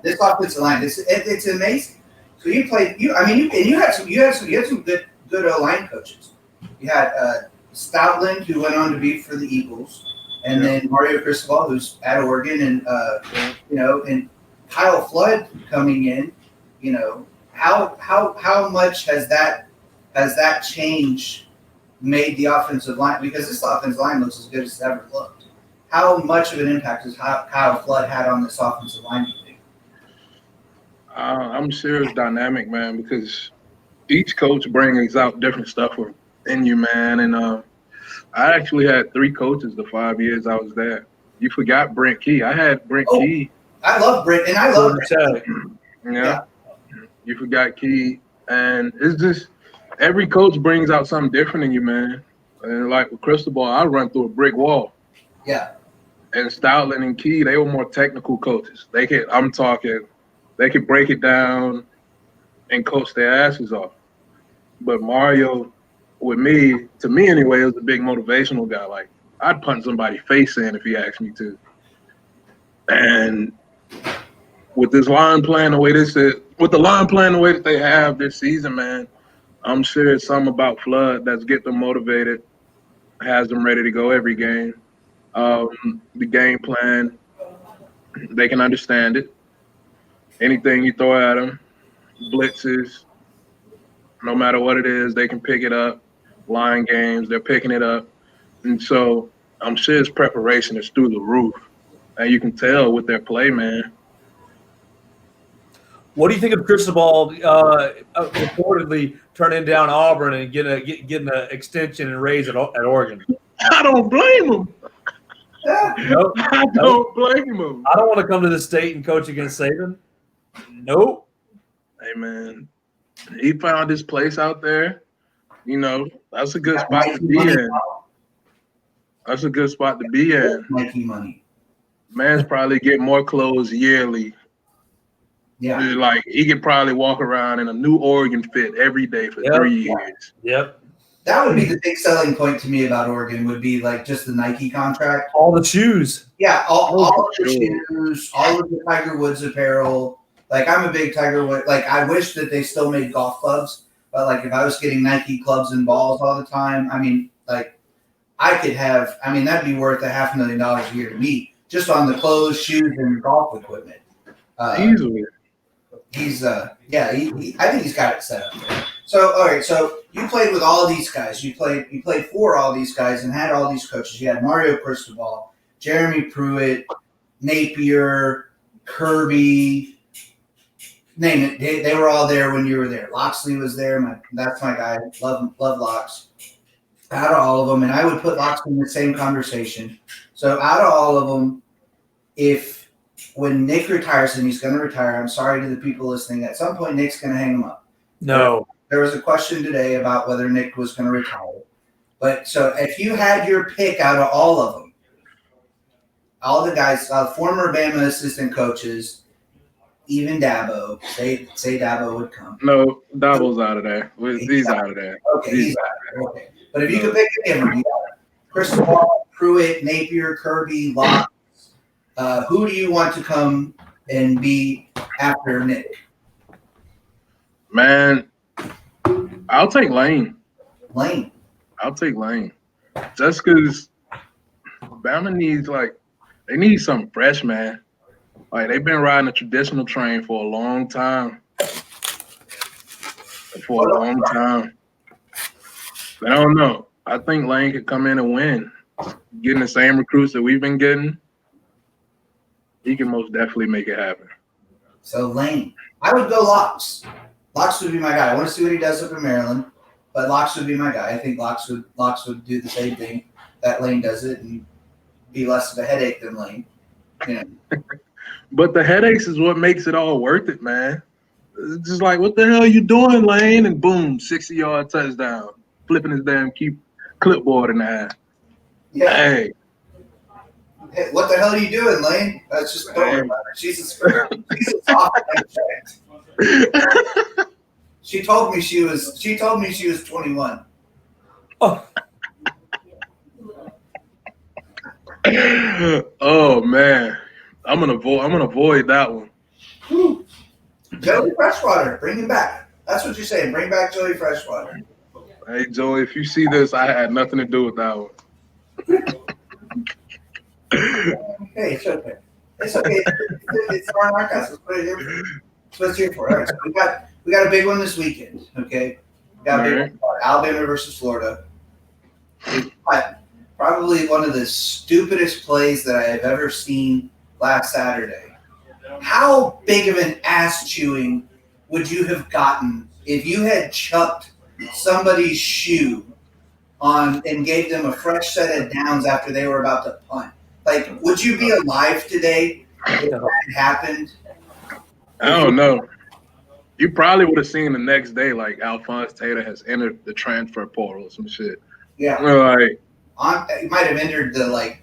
this offensive line, it's amazing. So you played. You had some good O-line coaches. You had Stoutland, who went on to be for the Eagles, and then Mario Cristobal, who's at Oregon, and and Kyle Flood coming in. You know, how much has that change made the offensive line? Because this offensive line looks as good as it's ever looked. How much of an impact has Kyle Flood had on this offensive line, do you think? I'm sure it's dynamic, man, because each coach brings out different stuff in you, man. And I actually had 3 coaches the 5 years I was there. You forgot Brent Key. I had Brent Key. I love Brent, and I love Brent. Yeah. You forgot Key. And it's just every coach brings out something different in you, man. And like with Cristobal, I run through a brick wall. Yeah. And Stoutland and Key, they were more technical coaches. They could break it down and coach their asses off. But Mario, with me, to me anyway, was a big motivational guy. Like, I'd punch somebody's face in if he asked me to. And with this line playing the way that they have this season, man, I'm sure it's something about Flood that's get them motivated, has them ready to go every game. The game plan, they can understand it. Anything you throw at them, blitzes, no matter what it is, they can pick it up. Line games, they're picking it up. And so I'm sure his preparation is through the roof. And you can tell with their play, man. What do you think of Cristobal reportedly turning down Auburn and getting an extension and raise at Oregon? I don't blame him. Nope. I don't blame him. I don't want to come to the state and coach against Saban. Nope. Hey, man, he found his place out there. You know, that's a good spot to be in. That's a good spot to be in. Making money. Man's probably get more clothes yearly. Yeah. Like, he could probably walk around in a new Oregon fit every day for 3 years. Yep. That would be the big selling point to me about Oregon would be like just the Nike contract. All the shoes. Yeah, all the shoes, all of the Tiger Woods apparel. Like, I'm a big Tiger Woods. Like, I wish that they still made golf clubs. But, like, if I was getting Nike clubs and balls all the time, I mean, like, I could have – I mean, that'd be worth $500,000 a year to me just on the clothes, shoes, and golf equipment. Easily. I think he's got it set up there. So, all right, so you played with all these guys. You played for all these guys and had all these coaches. You had Mario Cristobal, Jeremy Pruitt, Napier, Kirby, name it. They were all there when you were there. Loxley was there. That's my guy. Love Lox. Out of all of them, and I would put Loxley in the same conversation. So out of all of them, when Nick retires, and he's going to retire, I'm sorry to the people listening. At some point, Nick's going to hang him up. No. There was a question today about whether Nick was going to retire. But so if you had your pick out of all of them, all the guys, former Bama assistant coaches, even Dabo, say Dabo would come. No, Dabo's out of there. He's out of there. Okay, he's out of there. Okay. But if you could pick any of them, you got Cristobal, Pruitt, Napier, Kirby, Locke. Who do you want to come and be after Nick? Man, I'll take Lane. Lane. I'll take Lane. Just because Bama needs, they need something fresh, man. Like, they've been riding a traditional train for a long time. I don't know. I think Lane could come in and win. Getting the same recruits that we've been getting, he can most definitely make it happen. So Lane. I would go Locks. Locks would be my guy. I want to see what he does up in Maryland, but Locks would be my guy. I think Locks would do the same thing that Lane does it and be less of a headache than Lane. You know. But the headaches is what makes it all worth it, man. It's just like, what the hell are you doing, Lane? And boom, 60-yard touchdown. Flipping his damn clipboard in the air. Yeah. Hey, what the hell are you doing, Lane? That's just don't worry about it. She's a soft She told me she was 21. Oh. Oh man. I'm gonna avoid that one. Whew. Joey Freshwater, bring him back. That's what you're saying. Bring back Joey Freshwater. Hey Joey, if you see this, I had nothing to do with that one. Hey, it's okay. It's okay. It's our podcast. Let's put it here. That's what it's here for. All right. So we got a big one this weekend. Okay. We got a big one. Alabama versus Florida. Probably one of the stupidest plays that I have ever seen last Saturday. How big of an ass chewing would you have gotten if you had chucked somebody's shoe on and gave them a fresh set of downs after they were about to punt? Like, would you be alive today if that had happened? I don't know. You probably would have seen the next day, like, Alphonse Taylor has entered the transfer portal or some shit. Yeah. Like, You might have entered the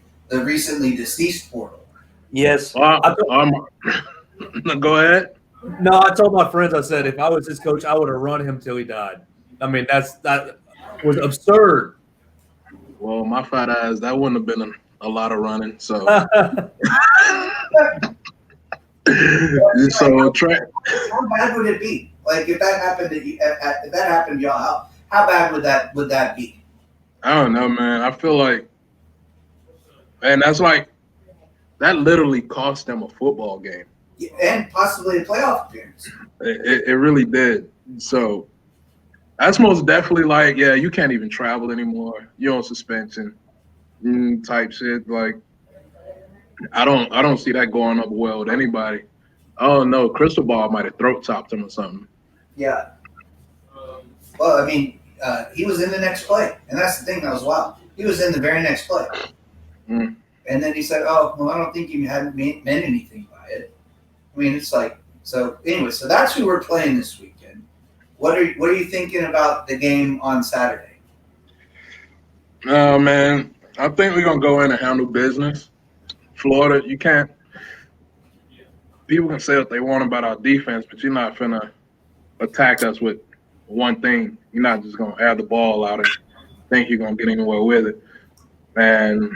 recently deceased portal. Yes. go ahead. No, I told my friends, I said, if I was his coach, I would have run him till he died. I mean, that was absurd. Well, my fat ass, that wouldn't have been a lot of running. So, how bad would it be? Like, if that happened to you, if that happened to y'all, how bad would that be? I don't know, man. I feel like, man, that literally cost them a football game. And possibly a playoff appearance. It really did. So that's most definitely you can't even travel anymore. You're on suspension type shit. Like, I don't see that going up well with anybody. Oh no, Cristobal might have throat chopped him or something. Yeah. Well, I mean, he was in the next play, and that's the thing that was wild. He was in the very next play, and then he said, "Oh, well, I don't think you hadn't meant anything by it." I mean, it's like so. Anyway, so that's who we're playing this weekend. What are you thinking about the game on Saturday? Oh man, I think we're gonna go in and handle business. Florida, you can't. People can say what they want about our defense, but you're not finna attack us with one thing. You're not just gonna add the ball out and think you're gonna get anywhere with it. And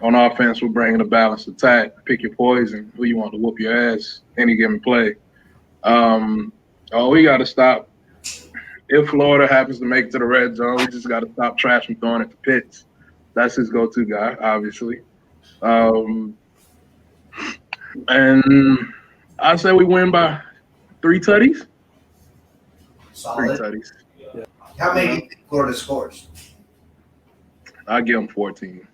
on offense, we're bringing a balanced attack. Pick your poison. Who you want to whoop your ass any given play. We got to stop. If Florida happens to make it to the red zone, we just got to stop Trash from throwing it to Pitts. That's his go-to guy, obviously. And I say we win by 3 tutties. Solid. 3 tutties. Yeah. How many do you think Florida scores? I give them 14.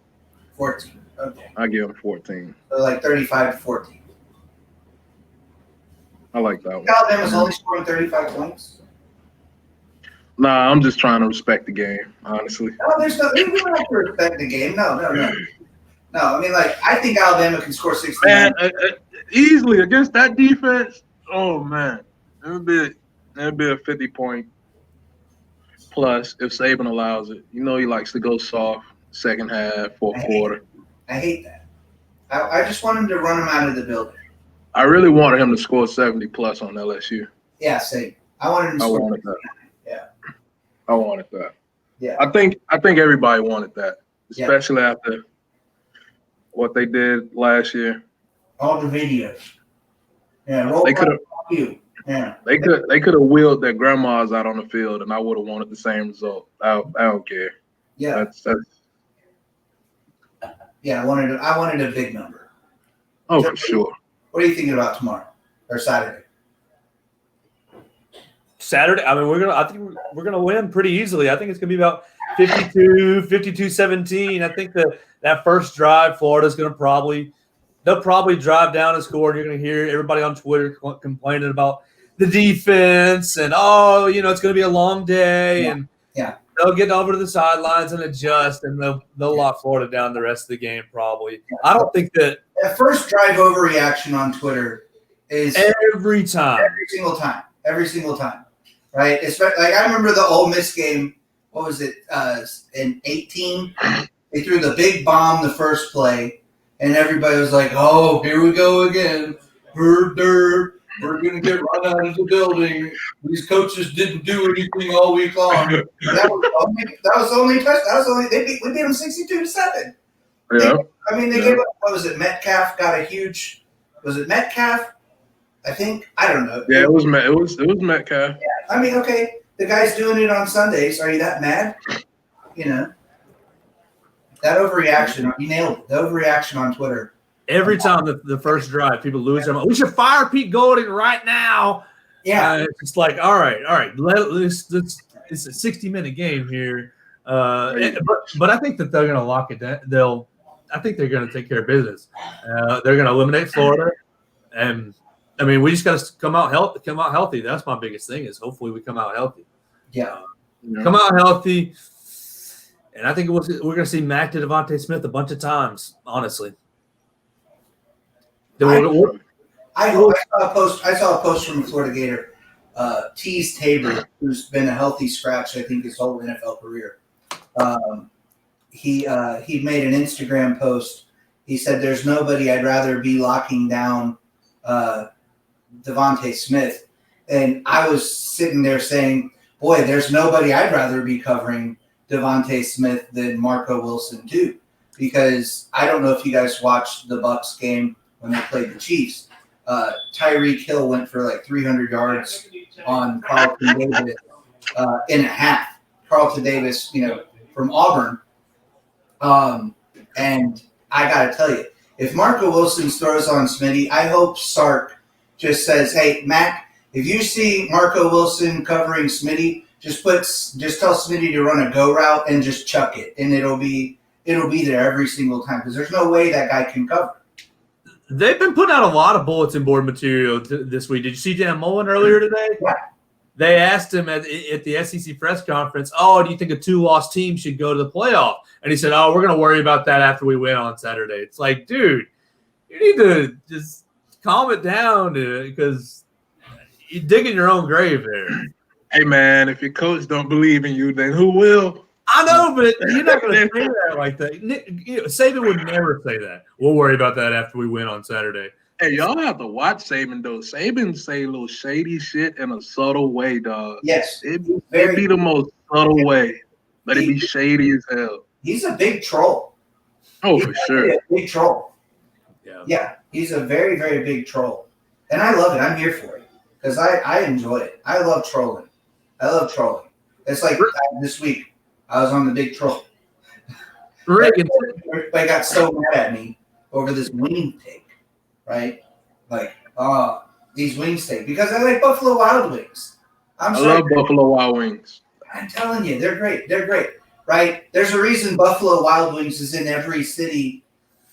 14. Okay. I give them 14. So like 35-14. I like that one. Alabama's only scoring 35 points. Nah, I'm just trying to respect the game, honestly. No, there's no. We don't have to respect the game. No. No, I mean, like, I think Alabama can score 69. Man, easily against that defense. Oh man, it'll be a 50-point plus if Saban allows it. You know he likes to go soft second half, fourth quarter. I hate that. I just want him to run him out of the building. I really wanted him to score 70 plus on LSU. Yeah, same. I wanted him to score. Wanted that. Yeah. I wanted that. Yeah. I think everybody wanted that, especially after what they did last year. All the videos. Yeah, roll They could have. you. Yeah. They could have wheeled their grandmas out on the field, and I would have wanted the same result. I don't care. Yeah. That's Yeah, I wanted a big number. for sure. What are you thinking about tomorrow or Saturday? Saturday, I think we're gonna win pretty easily. I think it's gonna be about 52-17. I think that first drive, Florida's gonna they'll probably drive down and score, and you're gonna hear everybody on Twitter complaining about the defense and it's gonna be a long day, and they'll get over to the sidelines and adjust, and they'll lock Florida down the rest of the game probably. I don't think that first drive overreaction on Twitter is every single time. Right? Like I remember the Ole Miss game. What was it? In 18, they threw the big bomb the first play, and everybody was like, "Oh, here we go again. We're gonna get run out of the building. These coaches didn't do anything all week long." That was the only touchdown. We beat them 62-7. Yeah. They gave up. What was it? Metcalf got a huge. Was it Metcalf? I think. I don't know. Yeah, it was Metcalf. Yeah. Okay, the guy's doing it on Sundays. Are you that mad? That overreaction. You nailed it. The overreaction on Twitter. Every time the first drive, people lose their mind. We should fire Pete Golding right now. Yeah. It's like, all right. It's a 60-minute game here. But I think that they're going to lock it down. I think they're going to take care of business. They're going to eliminate Florida. And, we just got to come out healthy. That's my biggest thing is hopefully we come out healthy. Yeah. Come out healthy. And I think we're going to see Mac to Devontae Smith a bunch of times, honestly. I saw a post from a Florida Gator, Tease Tabor, who's been a healthy scratch, I think, his whole NFL career. He made an Instagram post. He said, "There's nobody I'd rather be locking down Devontae Smith." And I was sitting there saying, boy, there's nobody I'd rather be covering Devontae Smith than Marco Wilson too. Because I don't know if you guys watched the Bucs game when they played the Chiefs. Tyreek Hill went for like 300 yards on Carlton Davis in a half. Carlton Davis, from Auburn. And I got to tell you, if Marco Wilson throws on Smitty, I hope Sark just says, "Hey, Mac, if you see Marco Wilson covering Smitty, just tell Smitty to run a go route and just chuck it, and it'll be there every single time because there's no way that guy can cover." They've been putting out a lot of bulletin board material this week. Did you see Dan Mullen earlier today? Yeah. They asked him at the SEC press conference, "Oh, do you think a 2-loss team should go to the playoff?" And he said, "Oh, we're going to worry about that after we win on Saturday." It's like, dude, you need to just calm it down because you're digging your own grave there. Hey, man, if your coach don't believe in you, then who will? I know, but you're not going to say that like that. Saban would never say that. We'll worry about that after we win on Saturday. Hey, y'all have to watch Saban, though. Saban say a little shady shit in a subtle way, dog. Yes. It be the most subtle way, but it be shady as hell. He's a big troll. Oh, for sure. A big troll. Yeah, he's a very, very big troll. And I love it. I'm here for it because I enjoy it. I love trolling. It's like this week I was on the big troll. Reagan. Everybody got so mad at me over this wing take, right? Like, these wings take because I like Buffalo Wild Wings. I love Buffalo Wild Wings. I'm telling you, they're great. They're great, right? There's a reason Buffalo Wild Wings is in every city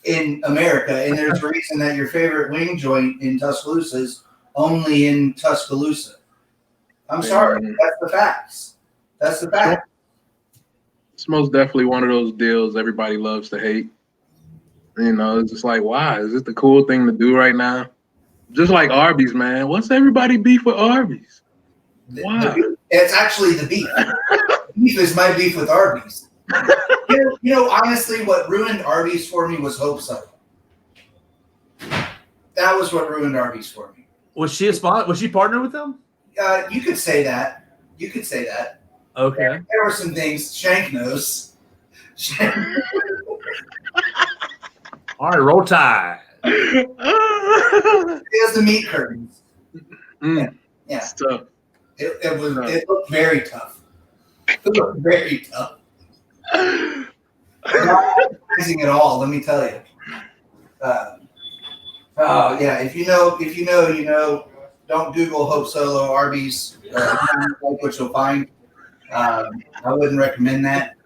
in America, and there's a reason that your favorite wing joint in Tuscaloosa is only in Tuscaloosa. I'm sorry. That's the facts. That's the fact. It's most definitely one of those deals everybody loves to hate. You know, it's just like, why? Is this the cool thing to do right now? Just like Arby's, man. What's everybody beef with Arby's? Why? It's actually the beef. Beef is my beef with Arby's. You know, honestly, what ruined Arby's for me was Hope Solo. That was what ruined Arby's for me. Was she a sponsor? Was she partnered with them? You could say that. You could say that. Okay. There were some things Shank knows. All right, roll tide. It was the meat curtains. Yeah. It's tough. It was. It looked very tough. It looked very tough. Not amazing at all. Let me tell you. Oh yeah. If you know, you know. Don't Google Hope Solo Arby's. Like what you'll find. I wouldn't recommend that.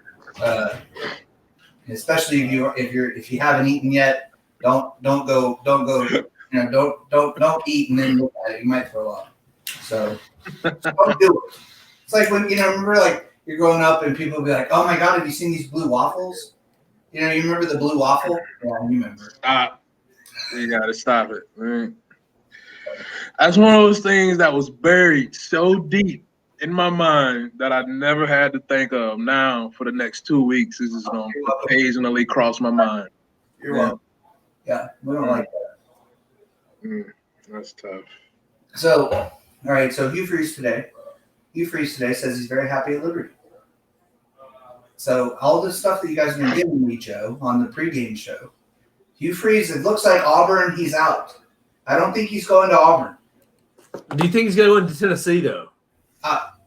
Especially if you haven't eaten yet. Don't go. You know, don't eat and then look at it. You might throw up. So don't do it. It's like when remember like you're growing up and people will be like, "Oh my God, have you seen these blue waffles?" You know, you remember the blue waffle? Yeah, I remember. Stop. You gotta stop it. Man. That's one of those things that was buried so deep in my mind that I never had to think of. Now for the next 2 weeks, this is gonna occasionally cross my mind. You're welcome. Yeah, we don't like that. That's tough. So, all right. So Hugh Freeze today says he's very happy at Liberty. So all the stuff that you guys have been giving me, Joe, on the pregame show, Hugh Freeze, it looks like Auburn, he's out. I don't think he's going to Auburn. Do you think he's going to go into Tennessee, though?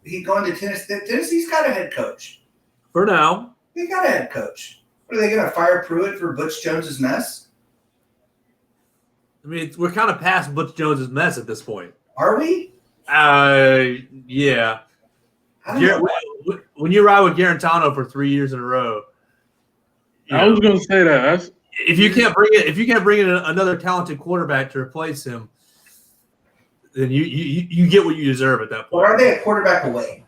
He's going to Tennessee. Tennessee's got a head coach. For now. They got a head coach. What, are they going to fire Pruitt for Butch Jones's mess? I mean, we're kind of past Butch Jones's mess at this point. Are we? Yeah. When you ride with Garantano for 3 years in a row, I was going to say that. If you can't bring in another talented quarterback to replace him, then you get what you deserve at that point. Or are they a quarterback away?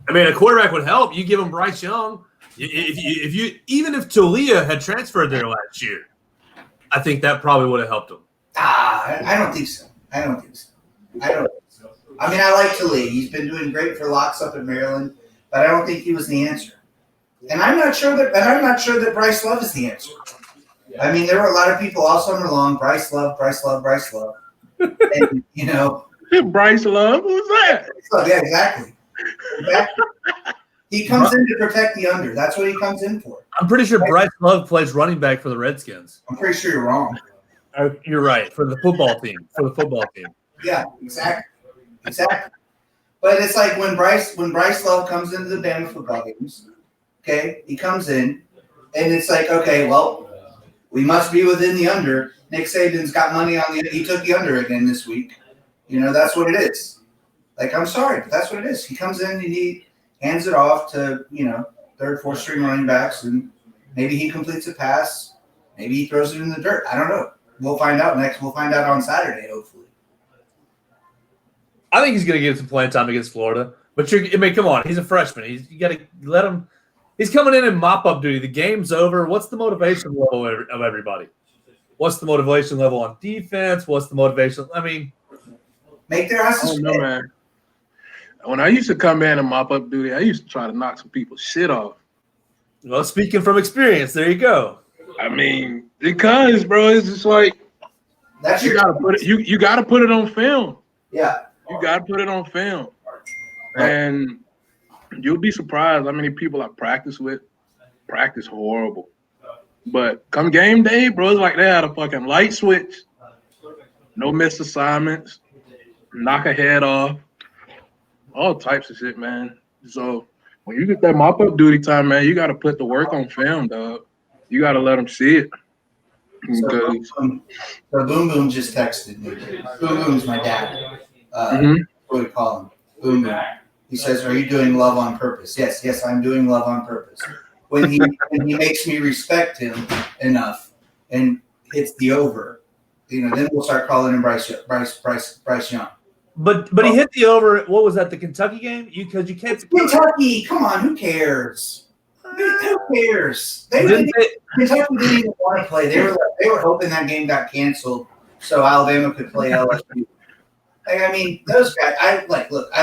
I mean, a quarterback would help. You give him Bryce Young. Even if Talia had transferred there last year, I think that probably would have helped him. I don't think so. I mean, I like Talia. He's been doing great for locks up in Maryland, but I don't think he was the answer. And I'm not sure that Bryce Love is the answer. I mean, there were a lot of people all summer long, Bryce Love. And, Bryce Love? Who's that? Yeah, exactly. He comes in to protect the under. That's what he comes in for. I'm pretty sure Bryce Love plays running back for the Redskins. I'm pretty sure you're wrong. You're right, for the football team. Yeah, exactly. But it's like when Bryce Love comes into the Bama football games, okay, he comes in, and it's like, okay, well, we must be within the under. Nick Saban's got money on he took the under again this week. That's what it is. Like, I'm sorry, but that's what it is. He comes in and he hands it off to, third, fourth string running backs, and maybe he completes a pass. Maybe he throws it in the dirt. I don't know. We'll find out on Saturday, hopefully. I think he's going to get some playing time against Florida. But come on, he's a freshman. You got to let him. He's coming in mop-up duty. The game's over. What's the motivation level of everybody? What's the motivation level on defense? What's the motivation? I mean, make their asses. Oh no, man. When I used to come in and mop up duty, I used to try to knock some people's shit off. Well, speaking from experience, there you go. I mean, because, bro, it's just like you gotta put it on film. Yeah. You gotta put it on film. And you'll be surprised how many people I practice with. Practice horrible. But come game day, bro, it's like they had a fucking light switch. No missed assignments. Knock a head off. All types of shit, man. So when you get that mop-up duty time, man, you got to put the work on film, dog. You got to let them see it. So Boom Boom just texted me. Boom Boom's my dad. What do we call him? Boom Boom. He says, "Are you doing love on purpose?" Yes, I'm doing love on purpose. When he makes me respect him enough and hits the over, then we'll start calling him Bryce Young. But he hit the over. What was that? The Kentucky game? Because you can't. It's Kentucky. Come on, who cares? Who cares? Kentucky didn't even want to play. They were hoping that game got canceled so Alabama could play LSU. I mean, those guys. I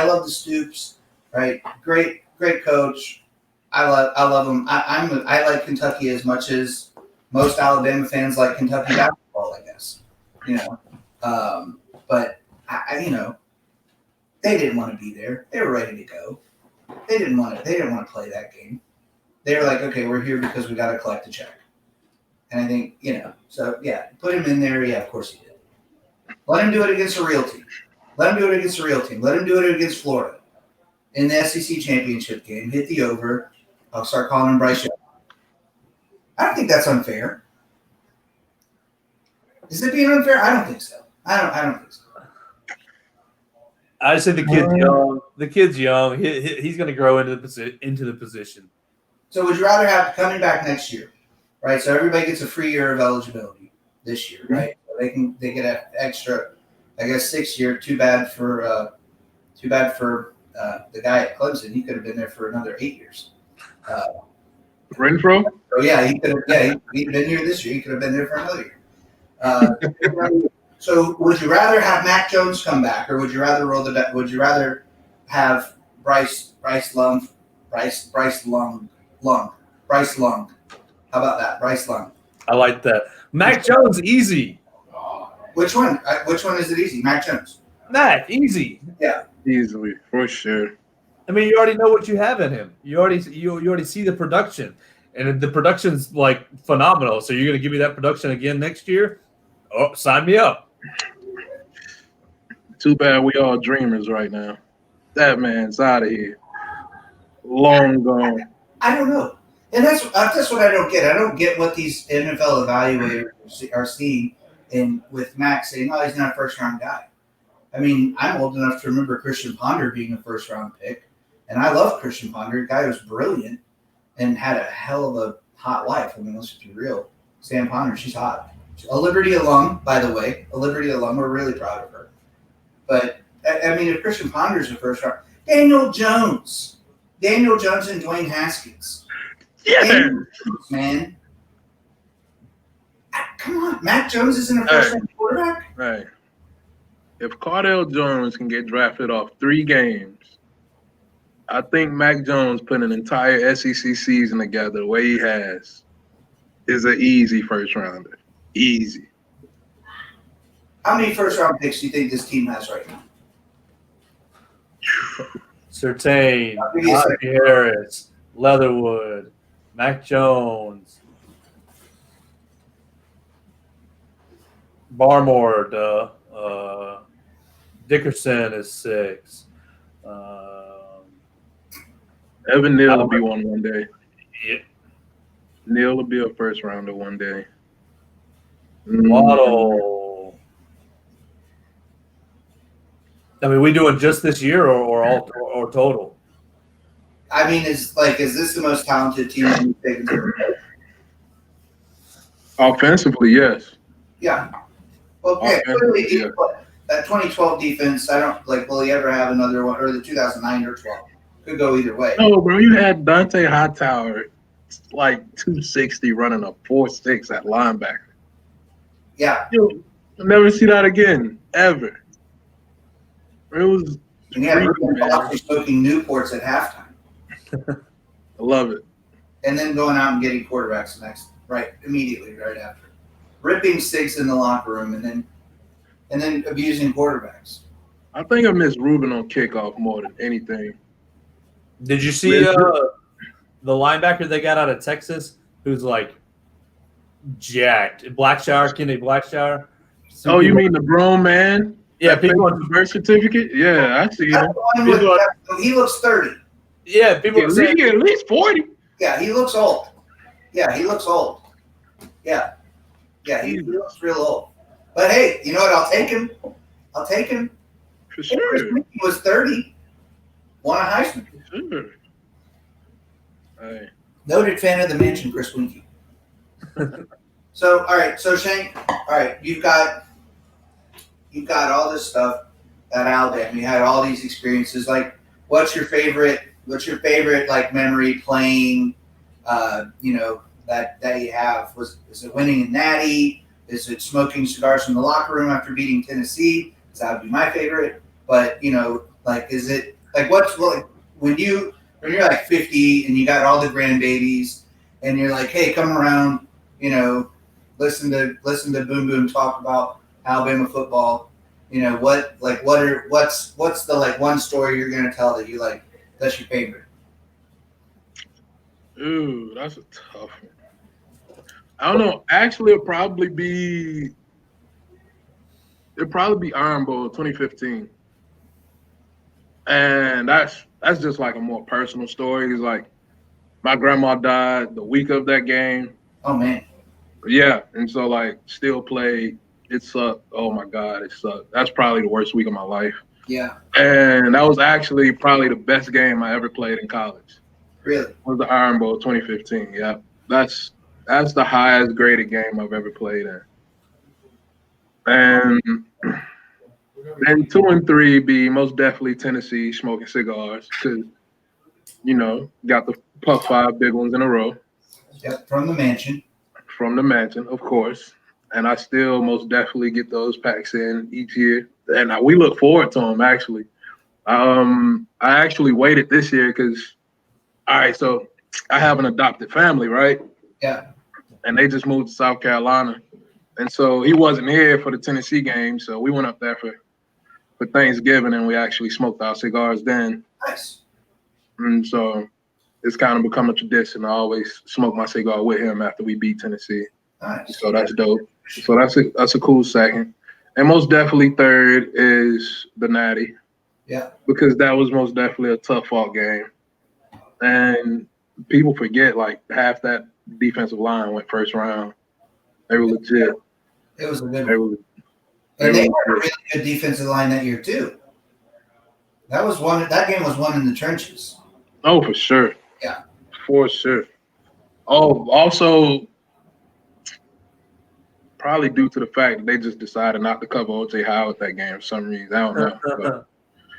love the Stoops. Right? Great coach. I love him. I like Kentucky as much as most Alabama fans like Kentucky basketball, I guess. But they didn't want to be there. They were ready to go. They didn't want to play that game. They were like, okay, we're here because we got to collect a check. And I think, so yeah, put him in there. Yeah, of course he did. Let him do it against a real team. Let him do it against a real team. Let him do it against Florida in the SEC championship game. Hit the over. I'll start calling him Bryce Young. I don't think that's unfair. Is it being unfair? I don't think so. I don't think so. I say the kid's young. The kid's young. He's going to grow into the position. So would you rather have coming back next year, right? So everybody gets a free year of eligibility this year, right? So they get an extra, I guess, 6 year. Too bad for the guy at Clemson. He could have been there for another 8 years. Renfro? Oh yeah, he'd been here this year. He could have been there for another year. So would you rather have Mac Jones come back, or would you rather have Bryce Lung? How about that, Bryce Lung? I like that. Mac Jones, easy. Which one? Which one is it easy? Mac Jones. Mac, easy. Yeah, Easily, for sure. I mean, you already know what you have in him. You already see the production, and the production's like phenomenal. So you're going to give me that production again next year? Oh, sign me up. Too bad we all dreamers right now. That man's out of here. Long gone. I don't know, and that's what I don't get. I don't get what these NFL evaluators are seeing with Mac saying, "Oh, he's not a first-round guy." I mean, I'm old enough to remember Christian Ponder being a first-round pick, and I love Christian Ponder. The guy was brilliant and had a hell of a hot life. I mean, let's be real. Sam Ponder, she's hot. A Liberty alum, by the way. A Liberty alum. We're really proud of her. But, I mean, if Christian Ponder's the first round, Daniel Jones and Dwayne Haskins. Yeah. Daniel Jones, man. Come on. Mac Jones isn't a first-round quarterback? Right. If Cardale Jones can get drafted off 3 games, I think Mac Jones put an entire SEC season together the way he has is an easy first-rounder. Easy. How many first-round picks do you think this team has right now? Surtain, Bobby Harris, Leatherwood, Mac Jones, Barmore, Dickerson is 6. Evan Neal will be one day. Yeah. Neal will be a first-rounder one day. Waddle. I mean, we doing just this year or total? I mean, is this the most talented team you've taken? Offensively, yes. Yeah. Well, yeah, clearly, that 2012 defense, I don't will he ever have another one, or the 2009 or 12? Could go either way. No, bro, you had Dante Hightower, like 260, running a 4.6 at linebacker. Yeah. You'll never see that again, ever. It was. And he had Ruben smoking Newports at halftime. I love it. And then going out and getting quarterbacks immediately right after. Ripping sticks in the locker room and then abusing quarterbacks. I think I miss Ruben on kickoff more than anything. Did you see the linebacker they got out of Texas who's like jacked? Kenny Blackshower. Oh, you mean the grown man? Yeah, people on the birth certificate. Yeah, I see him. He looks 30. Yeah, people at least 40. Yeah, he looks old. Yeah, he looks old. Yeah, he looks real old. But hey, you know what? I'll take him. For sure. He was 30. Won a Heisman. For sure. Hey. Noted fan of the mansion, Chris Winkie. So, all right. So, Shane, all right. You've got you got all this stuff at Alabama. You had all these experiences. Like, what's your favorite like memory playing? That you have is it winning in Natty? Is it smoking cigars in the locker room after beating Tennessee? Because that would be my favorite. But is it like when you're like 50 and you got all the grandbabies and you're like, hey, come around, listen to Boom Boom talk about Alabama football. What's the like one story you're gonna tell that you like that's your favorite? Ooh, that's a tough one. I don't know. Actually, it'll probably be Iron Bowl 2015, and that's just like a more personal story. It's like my grandma died the week of that game. Oh man. Yeah, and so like still played. It sucked. Oh my God, it sucked. That's probably the worst week of my life. Yeah. And that was actually probably the best game I ever played in college. Really? Was the Iron Bowl 2015. Yeah, that's the highest graded game I've ever played in. And then 2 and 3 be most definitely Tennessee smoking cigars because got the Puff 5 big ones in a row. Yep, from the mansion. From the mansion, of course. And I still most definitely get those packs in each year. And we look forward to them, actually. I actually waited this year because, all right, so I have an adopted family, right? Yeah. And they just moved to South Carolina. And so he wasn't here for the Tennessee game. So we went up there for Thanksgiving and we actually smoked our cigars then. Nice. And so it's kind of become a tradition. I always smoke my cigar with him after we beat Tennessee. Nice. So that's dope. So that's a cool second. And most definitely third is the Natty. Yeah. Because that was most definitely a tough fought game. And people forget like half that defensive line went first round. They were legit. It was a good one. And they had a really good defensive line that year too. That game was won in the trenches. Oh, for sure. Yeah. For sure. Oh, also probably due to the fact that they just decided not to cover O.J. Howard that game for some reason. I don't know. But.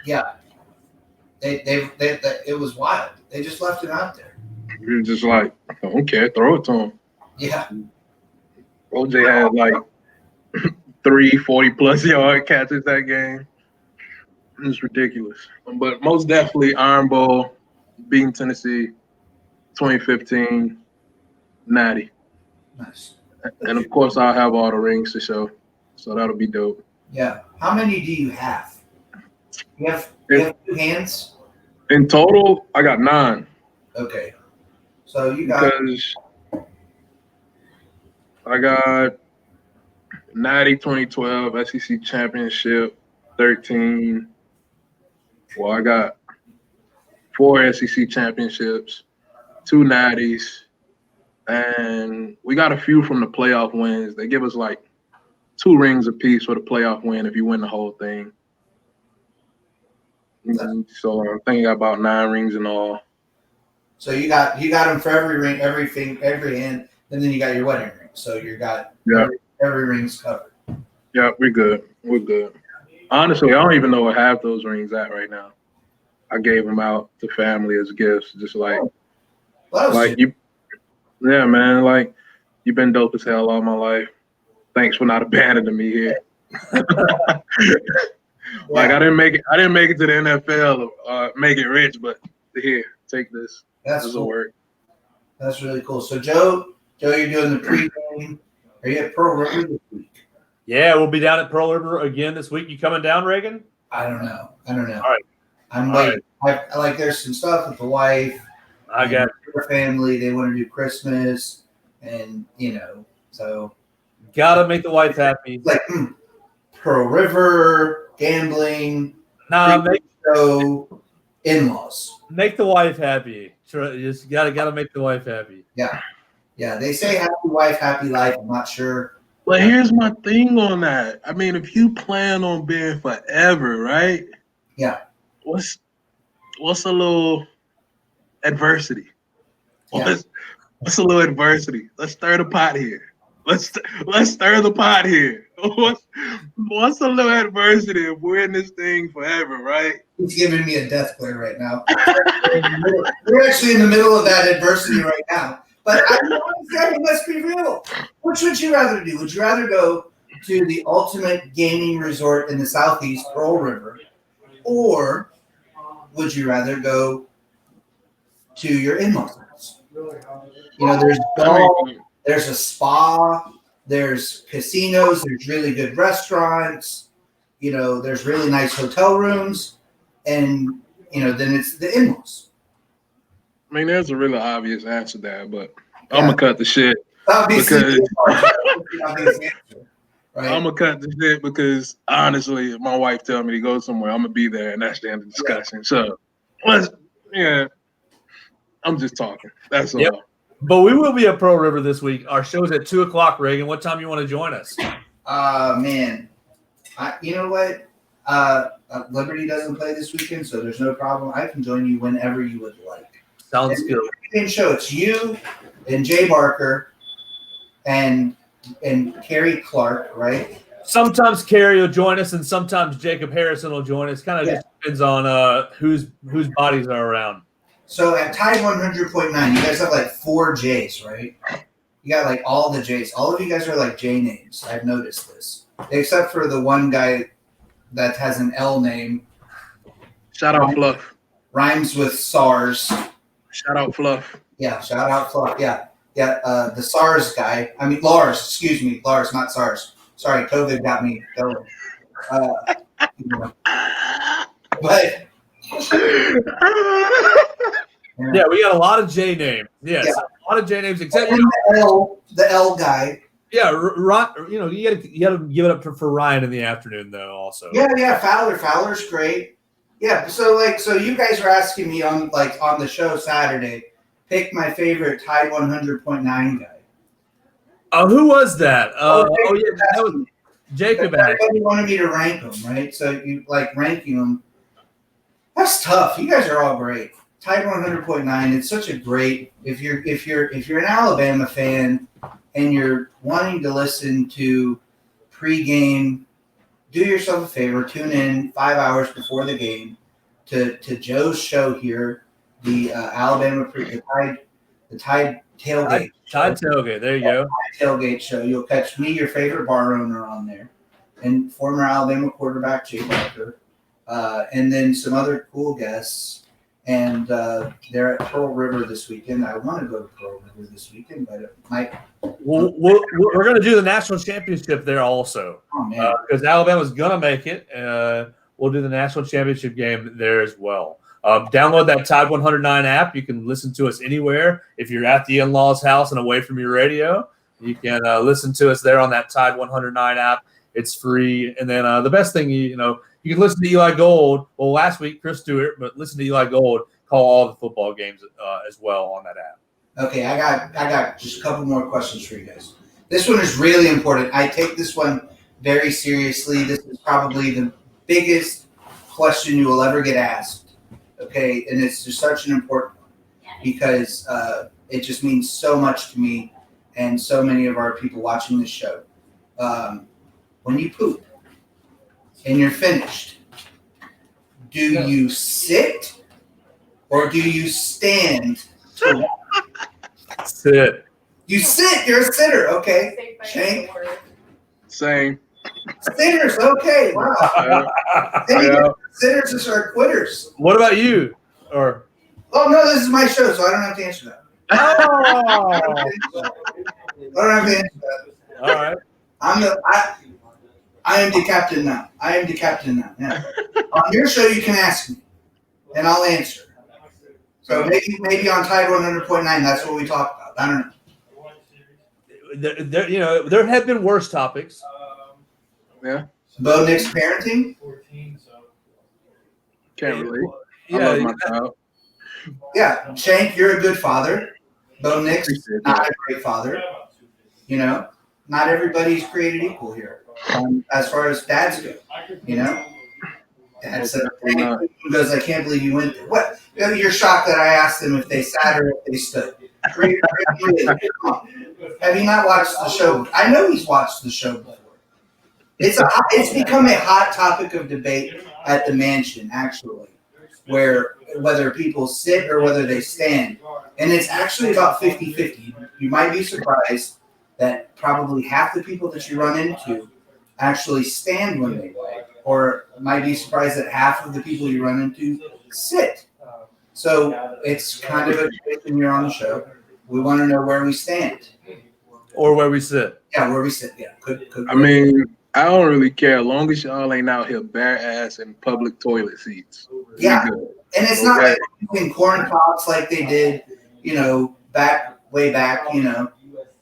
Yeah. It was wild. They just left him out there. You're just like, I don't care, throw it to him. Yeah. O.J. had like 3 40-plus yard catches that game. It's ridiculous. But most definitely Iron Bowl, beating Tennessee, 2015, Natty. Nice. And of course, I'll have all the rings to show. So that'll be dope. Yeah. How many do you have? You have 2 hands? In total, I got 9. Okay. So you got. Because I got Natty 2012, SEC Championship 13. Well, I got 4 SEC Championships, 2 Natties, and we got a few from the playoff wins. They give us like 2 rings apiece for the playoff win if you win the whole thing. So I think I got about 9 rings in all. So you got them for every ring, every hand, and then you got your wedding ring. So you got every ring's covered. Yeah, we're good. We're good. Honestly, I don't even know where half those rings at right now. I gave them out to family as gifts, just like you. Yeah, man. Like you've been dope as hell all my life. Thanks for not abandoning me here. Like I didn't make it to the NFL or make it rich, but here, take this. That's cool. Work. That's really cool. So Joe, you're doing the pregame. Are you at Pearl River this week? Yeah, we'll be down at Pearl River again this week. You coming down, Reagan? I don't know. All right. I'm waiting. I like there's some stuff with the wife. I got her family. They want to do Christmas, and so gotta make the wife happy. Like Pearl River, gambling, in-laws. Make the wife happy. Just gotta make the wife happy. Yeah. They say happy wife, happy life. I'm not sure. But here's my thing on that. I mean, if you plan on being forever, right? Yeah. What's a little adversity? Yeah. What's a little adversity? Let's stir the pot here. Let's stir the pot here. What's a little adversity if we're in this thing forever, right? He's giving me a death glare right now. We're actually in the middle of that adversity right now. But let's be real. Which would you rather do? Would you rather go to the ultimate gaming resort in the Southeast, Pearl River, or would you rather go to your in-laws' house? You know, there's golf, there's a spa, there's casinos, there's really good restaurants, you know, there's really nice hotel rooms, and, you know, then it's the in-laws. I mean, there's a really obvious answer there, but I'm going to cut the shit. Obviously, Right? I'm gonna cut the shit because honestly, if my wife tell me to go somewhere, I'm gonna be there, and that's the end of the discussion. So, I'm just talking. That's all. Yep. But we will be at Pearl River this week. Our show's at 2:00. Reagan, what time you want to join us? Man, you know what? Liberty doesn't play this weekend, so there's no problem. I can join you whenever you would like. Sounds good. Same show. It's you and Jay Barker and Kerry Clark, right? Sometimes Kerry will join us, and sometimes Jacob Harrison will join us. Kind of just depends on whose bodies are around. So at Tide 100.9, you guys have like 4 J's, right? You got like all the J's. All of you guys are like J names. I've noticed this, except for the one guy that has an L name. Shout out Fluff. Rhymes with SARS. Shout out Fluff. Yeah, shout out Fluff. Yeah. Yeah, the SARS guy. I mean, Lars, excuse me. Lars, not SARS. Sorry, COVID got me going. But yeah, we got a lot of J names. Yes, yeah. A lot of J names. Except the L guy. Yeah, you know, you gotta give it up for Ryan in the afternoon though. Also. Yeah. Fowler's great. Yeah. So you guys were asking me on the show Saturday. Pick my favorite Tide 100.9 guy. Who was that? Yeah, that was Jacob. Everybody wanted me to rank them, right? So you like ranking them. That's tough. You guys are all great. Tide 100.9. It's such a great. If you're an Alabama fan and you're wanting to listen to pregame, do yourself a favor. Tune in 5 hours before the game to Joe's show here. The Alabama the Tide Tailgate. Tide Tailgate. There you go. Tide Tailgate show. You'll catch me, your favorite bar owner, on there, and former Alabama quarterback Jay Barker, and then some other cool guests. And they're at Pearl River this weekend. I want to go to Pearl River this weekend, but it might. We're going to do the national championship there also. Oh man! Because Alabama's going to make it. We'll do the national championship game there as well. Download that Tide 109 app. You can listen to us anywhere. If you're at the in-laws' house and away from your radio, you can listen to us there on that Tide 109 app. It's free. And then the best thing, you can listen to Eli Gold. Well, last week, Chris Stewart, but listen to Eli Gold call all the football games as well on that app. Okay, I got just a couple more questions for you guys. This one is really important. I take this one very seriously. This is probably the biggest question you will ever get asked. Okay, and it's just such an important one because it just means so much to me and so many of our people watching this show. When you poop and you're finished, do you sit or do you stand? Sit. You sit. You're a sitter. Okay. Shank. Same. Sitters. Okay. Wow. Sitters are quitters. What about you? Or oh no, this is my show, so I don't have to answer that. Oh. I don't have to answer that. All right. I am the captain now. Yeah. On your show, you can ask me, and I'll answer. So maybe on Tide 100.9, that's what we talk about. I don't know. There have been worse topics. Yeah. Bo Nick's parenting. Can't relate. Yeah. Yeah, Shank, you're a good father. Bo Nick's not a great father. Not everybody's created equal here. As far as dads go, Dad said, goes, I can't believe you went there. What? You're shocked that I asked them if they sat or if they stood. Have you not watched the show? I know he's watched the show before. It's become a hot topic of debate at the mansion, actually, where whether people sit or whether they stand. And it's actually about 50-50. You might be surprised that probably half the people that you run into actually stand when they play, or might be surprised that half of the people you run into sit. So it's kind of a debate when you're on the show. We want to know where we stand. Or where we sit. Yeah, where we sit. Yeah. I mean, I don't really care as long as y'all ain't out here bare ass in public toilet seats. Yeah. And it's not like doing corn pops like they did, way back,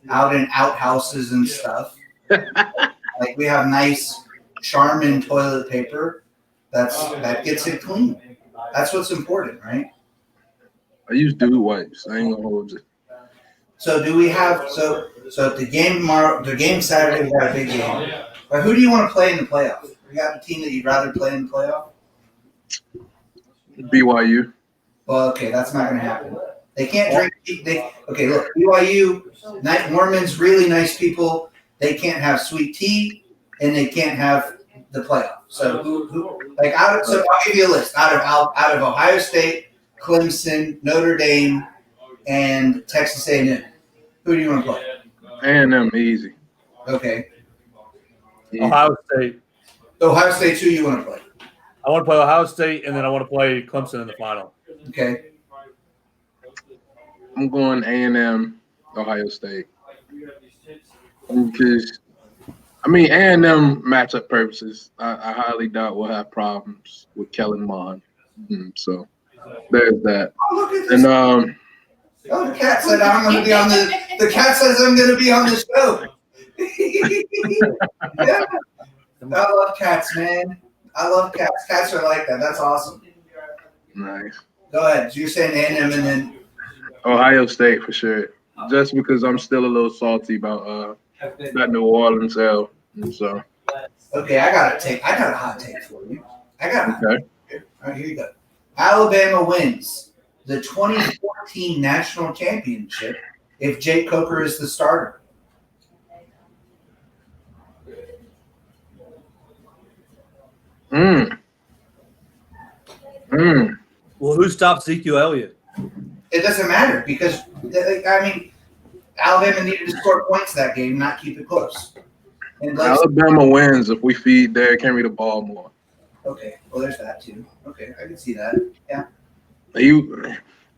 out in outhouses and stuff. Like we have nice Charmin toilet paper that gets it clean. That's what's important, right? I use dude wipes. I ain't gonna hold you. So do we have so the game tomorrow? The game Saturday, we got a big game. But who do you want to play in the playoff? You got a team that you'd rather play in the playoff? BYU. Well, okay, that's not going to happen. They can't drink. Okay, look, BYU, Mormons, really nice people. They can't have sweet tea, and they can't have the playoff. So so I'll give you a list out of Ohio State, Clemson, Notre Dame, and Texas A&M. Who do you want to play? A&M, easy. Okay. Easy. Ohio State. Ohio State's who you want to play. I want to play Ohio State, and then I want to play Clemson in the final. Okay. I'm going A&M, Ohio State. Because, A&M matchup purposes, I highly doubt we'll have problems with Kellen Mond. So there's that. Oh, look at this. And the cat said I'm going to be on the cat says I'm going to be on the show. Yeah. I love cats, man. I love cats. Cats are like that. That's awesome. nice. Go ahead. So you're saying A&M and then Ohio State for sure. Just because I'm still a little salty about that New Orleans L. So okay, I got a hot take for you. okay. All right, here you go. Alabama wins the 2014 national championship if Jake Coker is the starter. Well, who stopped Ezekiel Elliott? It doesn't matter because Alabama needed to score points that game, not keep it close. And Alabama wins if we feed Derrick Henry the ball more. Okay, well, there's that too. Okay, I can see that. Yeah.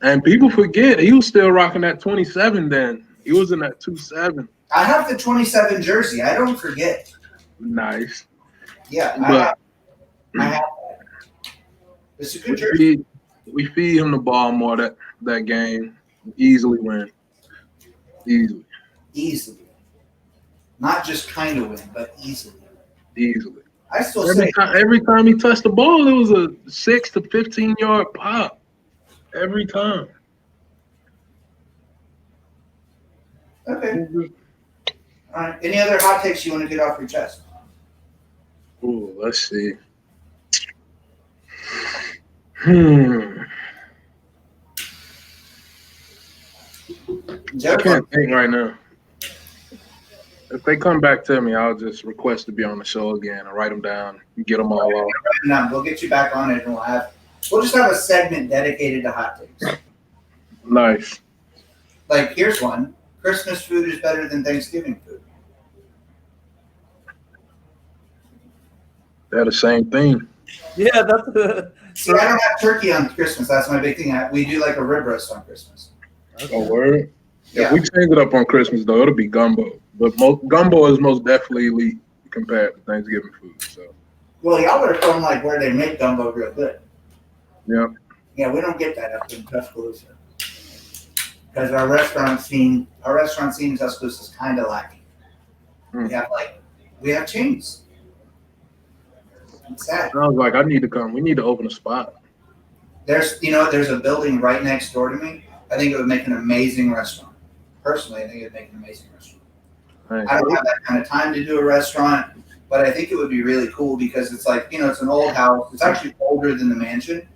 And people forget he was still rocking that 27 then. He was in that 27. I have the 27 jersey. I don't forget. Nice. Yeah, I have that. It's a good jersey. We feed him the ball more that game. Easily win. Easily. Not just kind of win, but easily. Easily. I still say every time he touched the ball, it was a 6 to 15 yard pop. Every time. okay. All right. Any other hot takes you want to get off your chest? Ooh, let's see. Joe, I can't think right now. If they come back to me, I'll just request to be on the show again and write them down and get them all off. We'll get you back on it, and we'll just have a segment dedicated to hot takes. Nice. Like, here's one: Christmas food is better than Thanksgiving food. They're the same thing. Yeah, that's See, I don't have turkey on Christmas. That's my big thing. We do like a rib roast on Christmas. Oh, word? Yeah. If we change it up on Christmas, though, it'll be gumbo. But gumbo is most definitely elite compared to Thanksgiving food. So. Well, y'all are from like where they make gumbo real good. Yeah. Yeah, we don't get that up in Tuscaloosa because our restaurant scene in Tuscaloosa is kind of lacking. We have chains. It's sad. I was like, I need to come. We need to open a spot. There's a building right next door to me. I think it would make an amazing restaurant. Personally, I think it would make an amazing restaurant. Right. I don't have that kind of time to do a restaurant, but I think it would be really cool because it's like, it's an old house. It's actually older than the mansion.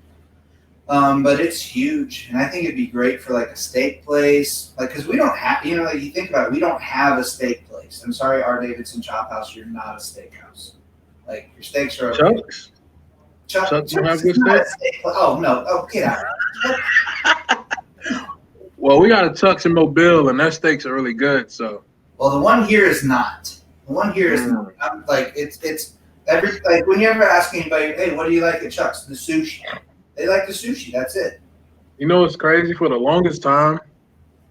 But it's huge, and I think it'd be great for like a steak place, like because we don't have, like you think about it, we don't have a steak place. I'm sorry, R. Davidson Chop House, you're not a steakhouse. Like your steaks are okay. Chuck's don't have good steak? Oh no! Oh, get out! Well, we got a Chuck's in Mobile, and their steaks are really good. So, well, the one here is not. The one here is not. Like it's every like when you ever ask anybody, hey, what do you like at Chuck's? The sushi. They like the sushi. That's it. You know what's crazy? For the longest time,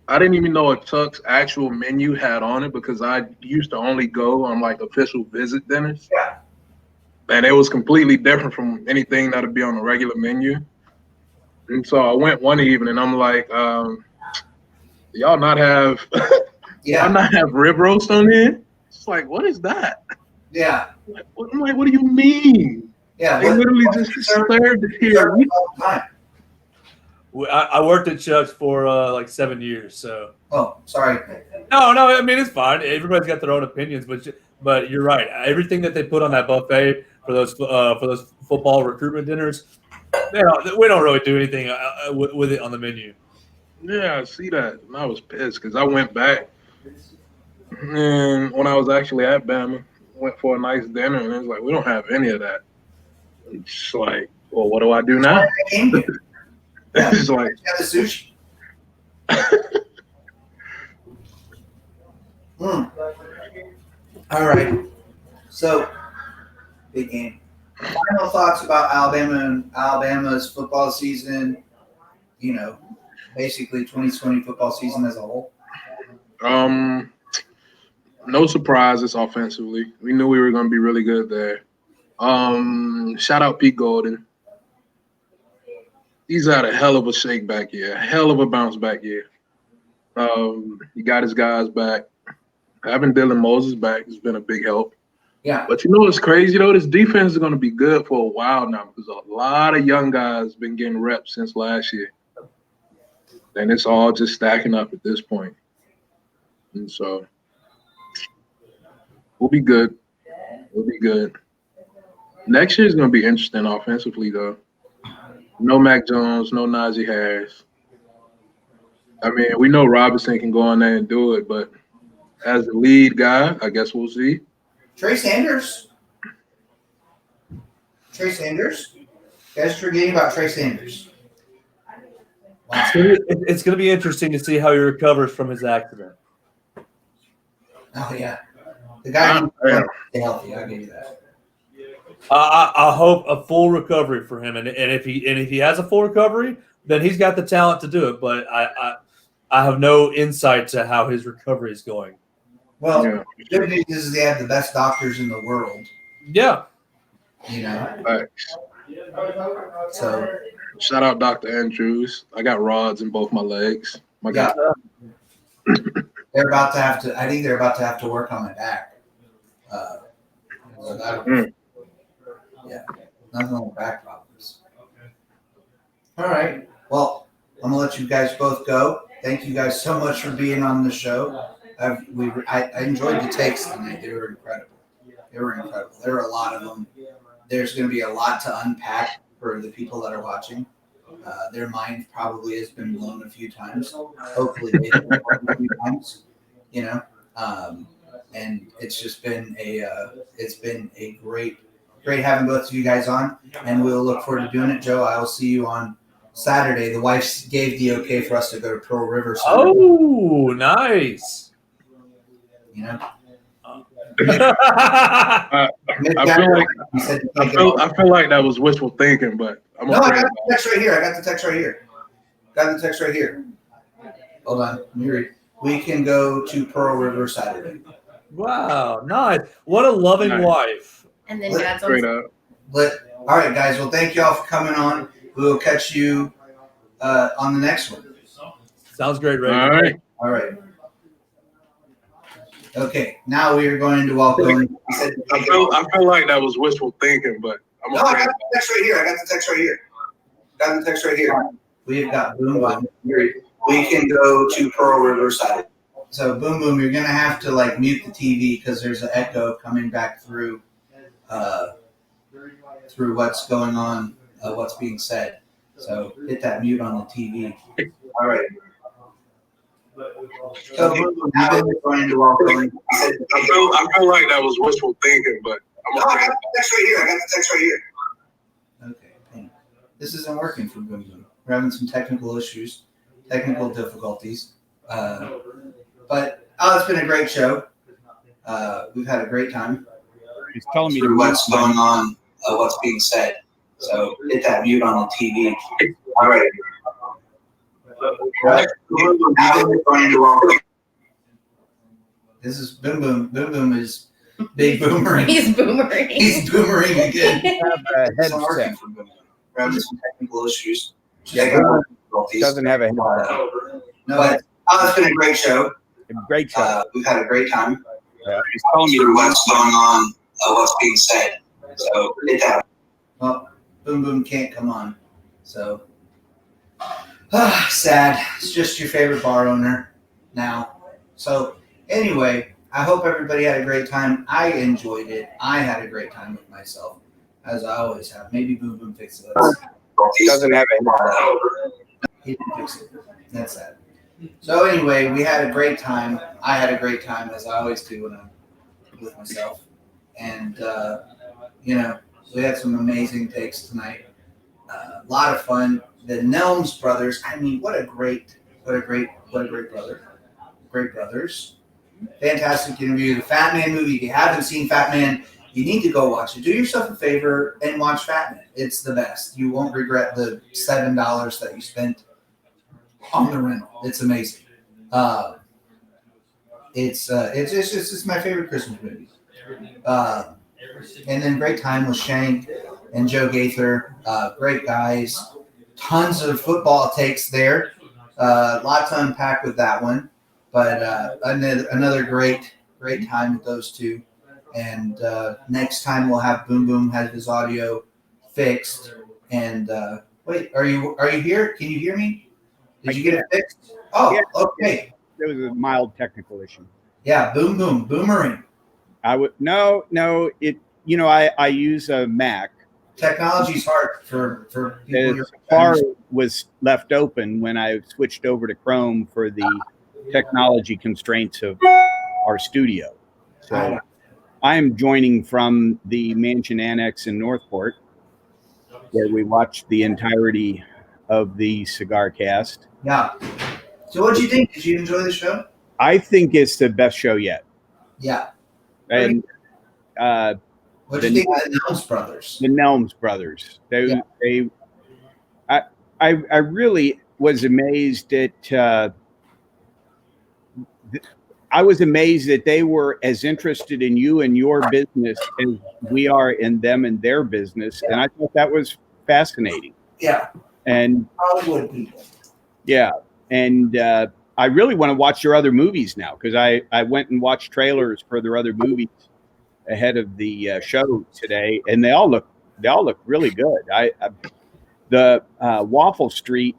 I didn't even know a Chuck's actual menu had on it because I used to only go on like official visit dinners. Yeah. And it was completely different from anything that would be on the regular menu. And so I went one evening. I'm like, y'all not have y'all not have rib roast on here? It's like, what is that? Yeah. I'm like, what do you mean? Yeah. They literally just served it here. I worked at Chuck's for like 7 years, so. Oh, sorry. No, I mean it's fine. Everybody's got their own opinions, but you're right. Everything that they put on that buffet for those football recruitment dinners, we don't really do anything with it on the menu. Yeah, I see that, and I was pissed because I went back, and when I was actually at Bama, went for a nice dinner, and it was like, we don't have any of that. It's like, well, what do I do now? It's like the sushi. All right. So, big game. Final thoughts about Alabama's football season. Basically 2020 football season as a whole. No surprises offensively. We knew we were going to be really good there. Shout out Pete Golden. He's had a hell of a shake back year, a hell of a bounce back year. He got his guys back. Having Dylan Moses back has been a big help. Yeah. But you know what's crazy, though? This defense is going to be good for a while now because a lot of young guys been getting reps since last year. And it's all just stacking up at this point. And so we'll be good. We'll be good. Next year is going to be interesting offensively, though. No Mac Jones, no Najee Harris. I mean, we know Robinson can go on there and do it, but as the lead guy, I guess we'll see. Trey Sanders. You guys forgetting about Trey Sanders. Wow. It's going to be interesting to see how he recovers from his accident. Oh, yeah. The guy is healthy. I'll give you that. I hope a full recovery for him, and if he has a full recovery, then he's got the talent to do it. But I have no insight to how his recovery is going. Well, the good news is they have the best doctors in the world. Yeah. Thanks. So shout out Dr. Andrews. I got rods in both my legs. God. They're about to have to. I think they're about to have to work on my back. Yeah, nothing on back problems. All right. Well, I'm gonna let you guys both go. Thank you guys so much for being on the show. I enjoyed the takes tonight. They were incredible. There were a lot of them. There's going to be a lot to unpack for the people that are watching. Their mind probably has been blown a few times. Hopefully, they've been blown a few times. And it's just been a great having both of you guys on, and we'll look forward to doing it. Joe, I will see you on Saturday. The wife gave the okay for us to go to Pearl River. Oh, nice. I feel like that was wishful thinking, but I got the text right here. Hold on, let me read. We can go to Pearl River Saturday. Wow, nice. What a loving wife. And then Dad's straight up. All right, guys. Well, thank you all for coming on. We will catch you on the next one. Sounds great, Ray. All right. Okay, now we are going to welcome. I feel like that was wishful thinking, but I got the text right here. We've got Boom Boom. We can go to Pearl River Saturday. So Boom Boom, you're gonna have to mute the TV because there's an echo coming back through what's going on, what's being said. So hit that mute on the TV. All right. So, now we're going to welcome. I feel like that was wishful thinking, but I'm I got gonna the text right here. I got the text right here. Okay. Hang on. This isn't working for Boom Boom. We're having some technical issues, technical difficulties. But it's been a great show. We've had a great time. He's telling me Through what's going on, what's being said. So hit that mute on the TV. All right. Now we're going to welcome. This is Boom Boom. Boom Boom is big boomerang. He's boomerang. He's boomerang again. have a It's not working headset. for Boom Boom. We're having some technical issues. Doesn't have a headset. But it's been a great show. Great show. We've had a great time. He's telling me Through what's going on, what's being said. So hit that. Well, Boom Boom can't come on. So sad. It's just your favorite bar owner now. So anyway, I hope everybody had a great time. I enjoyed it. I had a great time with myself, as I always have. Maybe Boom Boom fixed it. doesn't have a headset. He didn't fix it. That's sad. So anyway, we had a great time. I had a great time, as I always do when I'm with myself. And we had some amazing takes tonight. A lot of fun. The Nelms Brothers. I mean, what a great brother. Great brothers. Fantastic interview. The Fatman movie. If you haven't seen Fatman, you need to go watch it. Do yourself a favor and watch Fatman. It's the best. You won't regret the $7 that you spent on the rental. It's amazing. It's my favorite Christmas movie. And then great time with Shank and Joe Gaither. Great guys. Tons of football takes there. Lots to unpack with that one. But another great time with those two. And next time we'll have Boom Boom have his audio fixed. And wait, are you here? Can you hear me? Did you get it fixed? Oh, okay. There was a mild technical issue. Yeah, Boom Boom, boomerang. I use a Mac. Technology's hard for people. Safari was left open when I switched over to Chrome for the technology constraints of our studio. So I am joining from the Mansion Annex in Northport, where we watched the entirety of the Cigar Cast. Yeah. So what'd you think? Did you enjoy the show? I think it's the best show yet. Yeah. And What'd you think of the Nelms Brothers? the Nelms Brothers. I really was amazed at. I was amazed that they were as interested in you and your business as we are in them and their business, and I thought that was fascinating. Yeah. And Hollywood people. yeah, and I really want to watch your other movies now because I went and watched trailers for their other movies ahead of the show today, and they all look really good. The Waffle Street,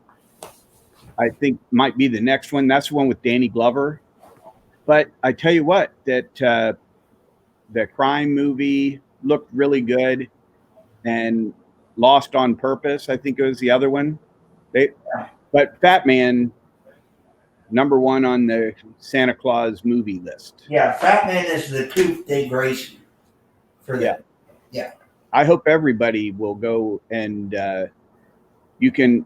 I think, might be the next one. That's the one with Danny Glover. But I tell you what, that the crime movie looked really good, and Lost on Purpose, I think it was the other one. But Fatman, number one on the Santa Claus movie list. Yeah, Fatman is the coup de grace for them. Yeah. I hope everybody will go and you can.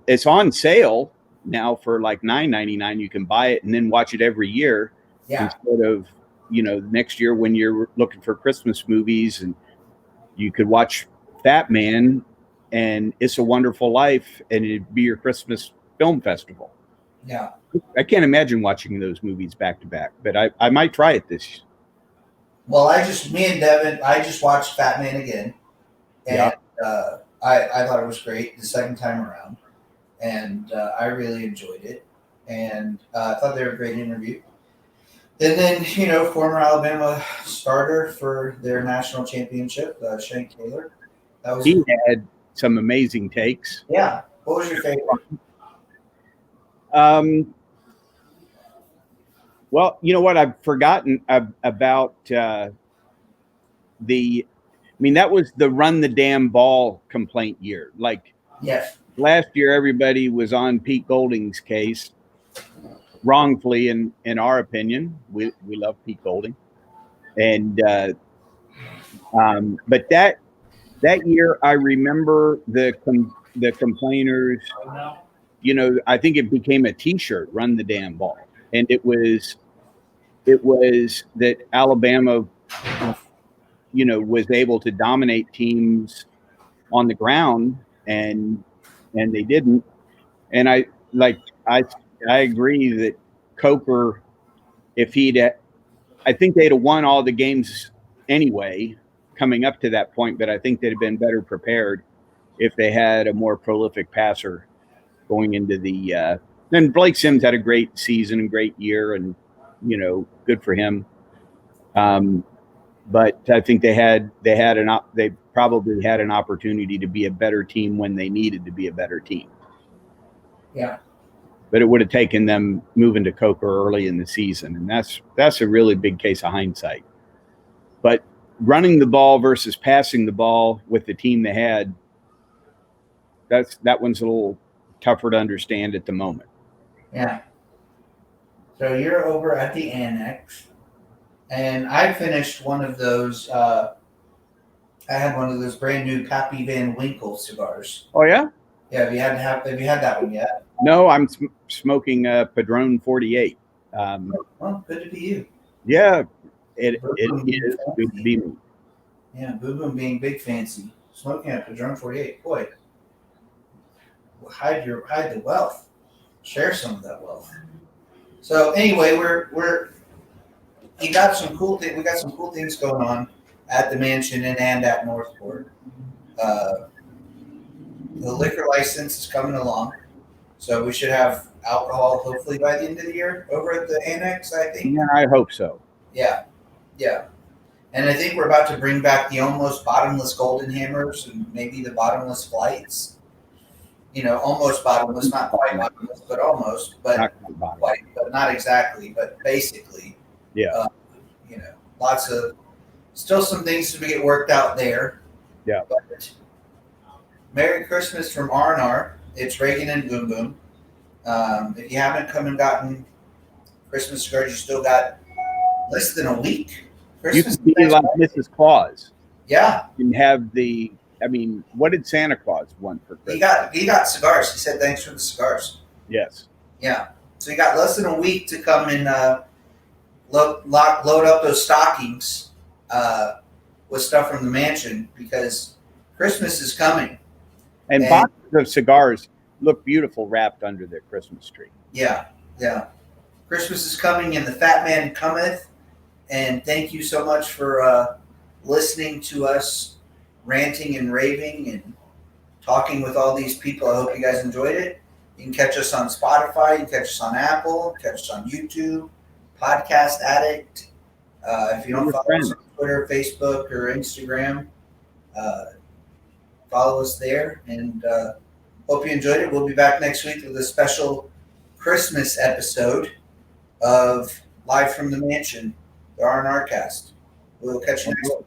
It's on sale now for like $9.99. You can buy it and then watch it every year instead of next year when you're looking for Christmas movies, and you could watch Fatman and It's a Wonderful Life, and it'd be your Christmas film festival. Yeah. I can't imagine watching those movies back to back, but I might try it this. Well, me and Devin, I just watched Fatman again, and I thought it was great the second time around, and I really enjoyed it, and I thought they were a great interview. And then, former Alabama starter for their national championship, Shank Taylor. He had some amazing takes. Yeah. What was your favorite? Well, you know what? I've forgotten about that was the run the damn ball complaint year. Like Yes. Last year, everybody was on Pete Golding's case, wrongfully, in our opinion. We love Pete Golding, and but that year, I remember the complainers. I think it became a T-shirt, "Run the damn ball," and it was that Alabama, was able to dominate teams on the ground, and they didn't. And I agree that Coker, if I think they'd have won all the games anyway coming up to that point, but I think they'd have been better prepared if they had a more prolific passer going into the then Blake Sims had a great season and great year, and good for him. But I think they probably had an opportunity to be a better team when they needed to be a better team. Yeah. But it would have taken them moving to Coker early in the season, and that's a really big case of hindsight. But running the ball versus passing the ball with the team they had, that one's a little tougher to understand at the moment. Yeah. So you're over at the Annex, and I finished one of those. I had one of those brand new Pappy Van Winkle cigars. Oh yeah? Yeah. Have you had that one yet? No, I'm smoking a Padron 48. Well, good to be you. Yeah, it is good to be me. Yeah, Boo Boom being big fancy, smoking a Padron 48. Boy, hide the wealth. Share some of that wealth. So anyway, we got some cool things going on at the mansion and at Northport. The liquor license is coming along, so we should have alcohol hopefully by the end of the year over at the Annex, I think. Yeah, I hope so. Yeah. And I think we're about to bring back the almost bottomless golden hammers and maybe the bottomless flights. Almost bottomless, not quite bottomless, but almost, but Not quite, but not exactly, but basically. Yeah. Lots of still some things to get worked out there. Yeah. But Merry Christmas from R&R. It's Reagan and Boom Boom. If you haven't come and gotten Christmas cigars, you still got less than a week. Christmas You can be like Mrs. Claus. Yeah. And have what did Santa Claus want for Christmas? He got cigars. He said thanks for the cigars. Yes. Yeah. So you got less than a week to come and load up those stockings with stuff from the mansion because Christmas is coming. And boxes of cigars look beautiful wrapped under their Christmas tree. Yeah. Christmas is coming and the Fatman cometh. And thank you so much for listening to us ranting and raving and talking with all these people. I hope you guys enjoyed it. You can catch us on Spotify. You can catch us on Apple. Catch us on YouTube. Podcast Addict. If you don't follow us on Twitter, Facebook, or Instagram, follow us there. And hope you enjoyed it. We'll be back next week with a special Christmas episode of Live from the Mansion, the R&R cast. We'll catch you next week.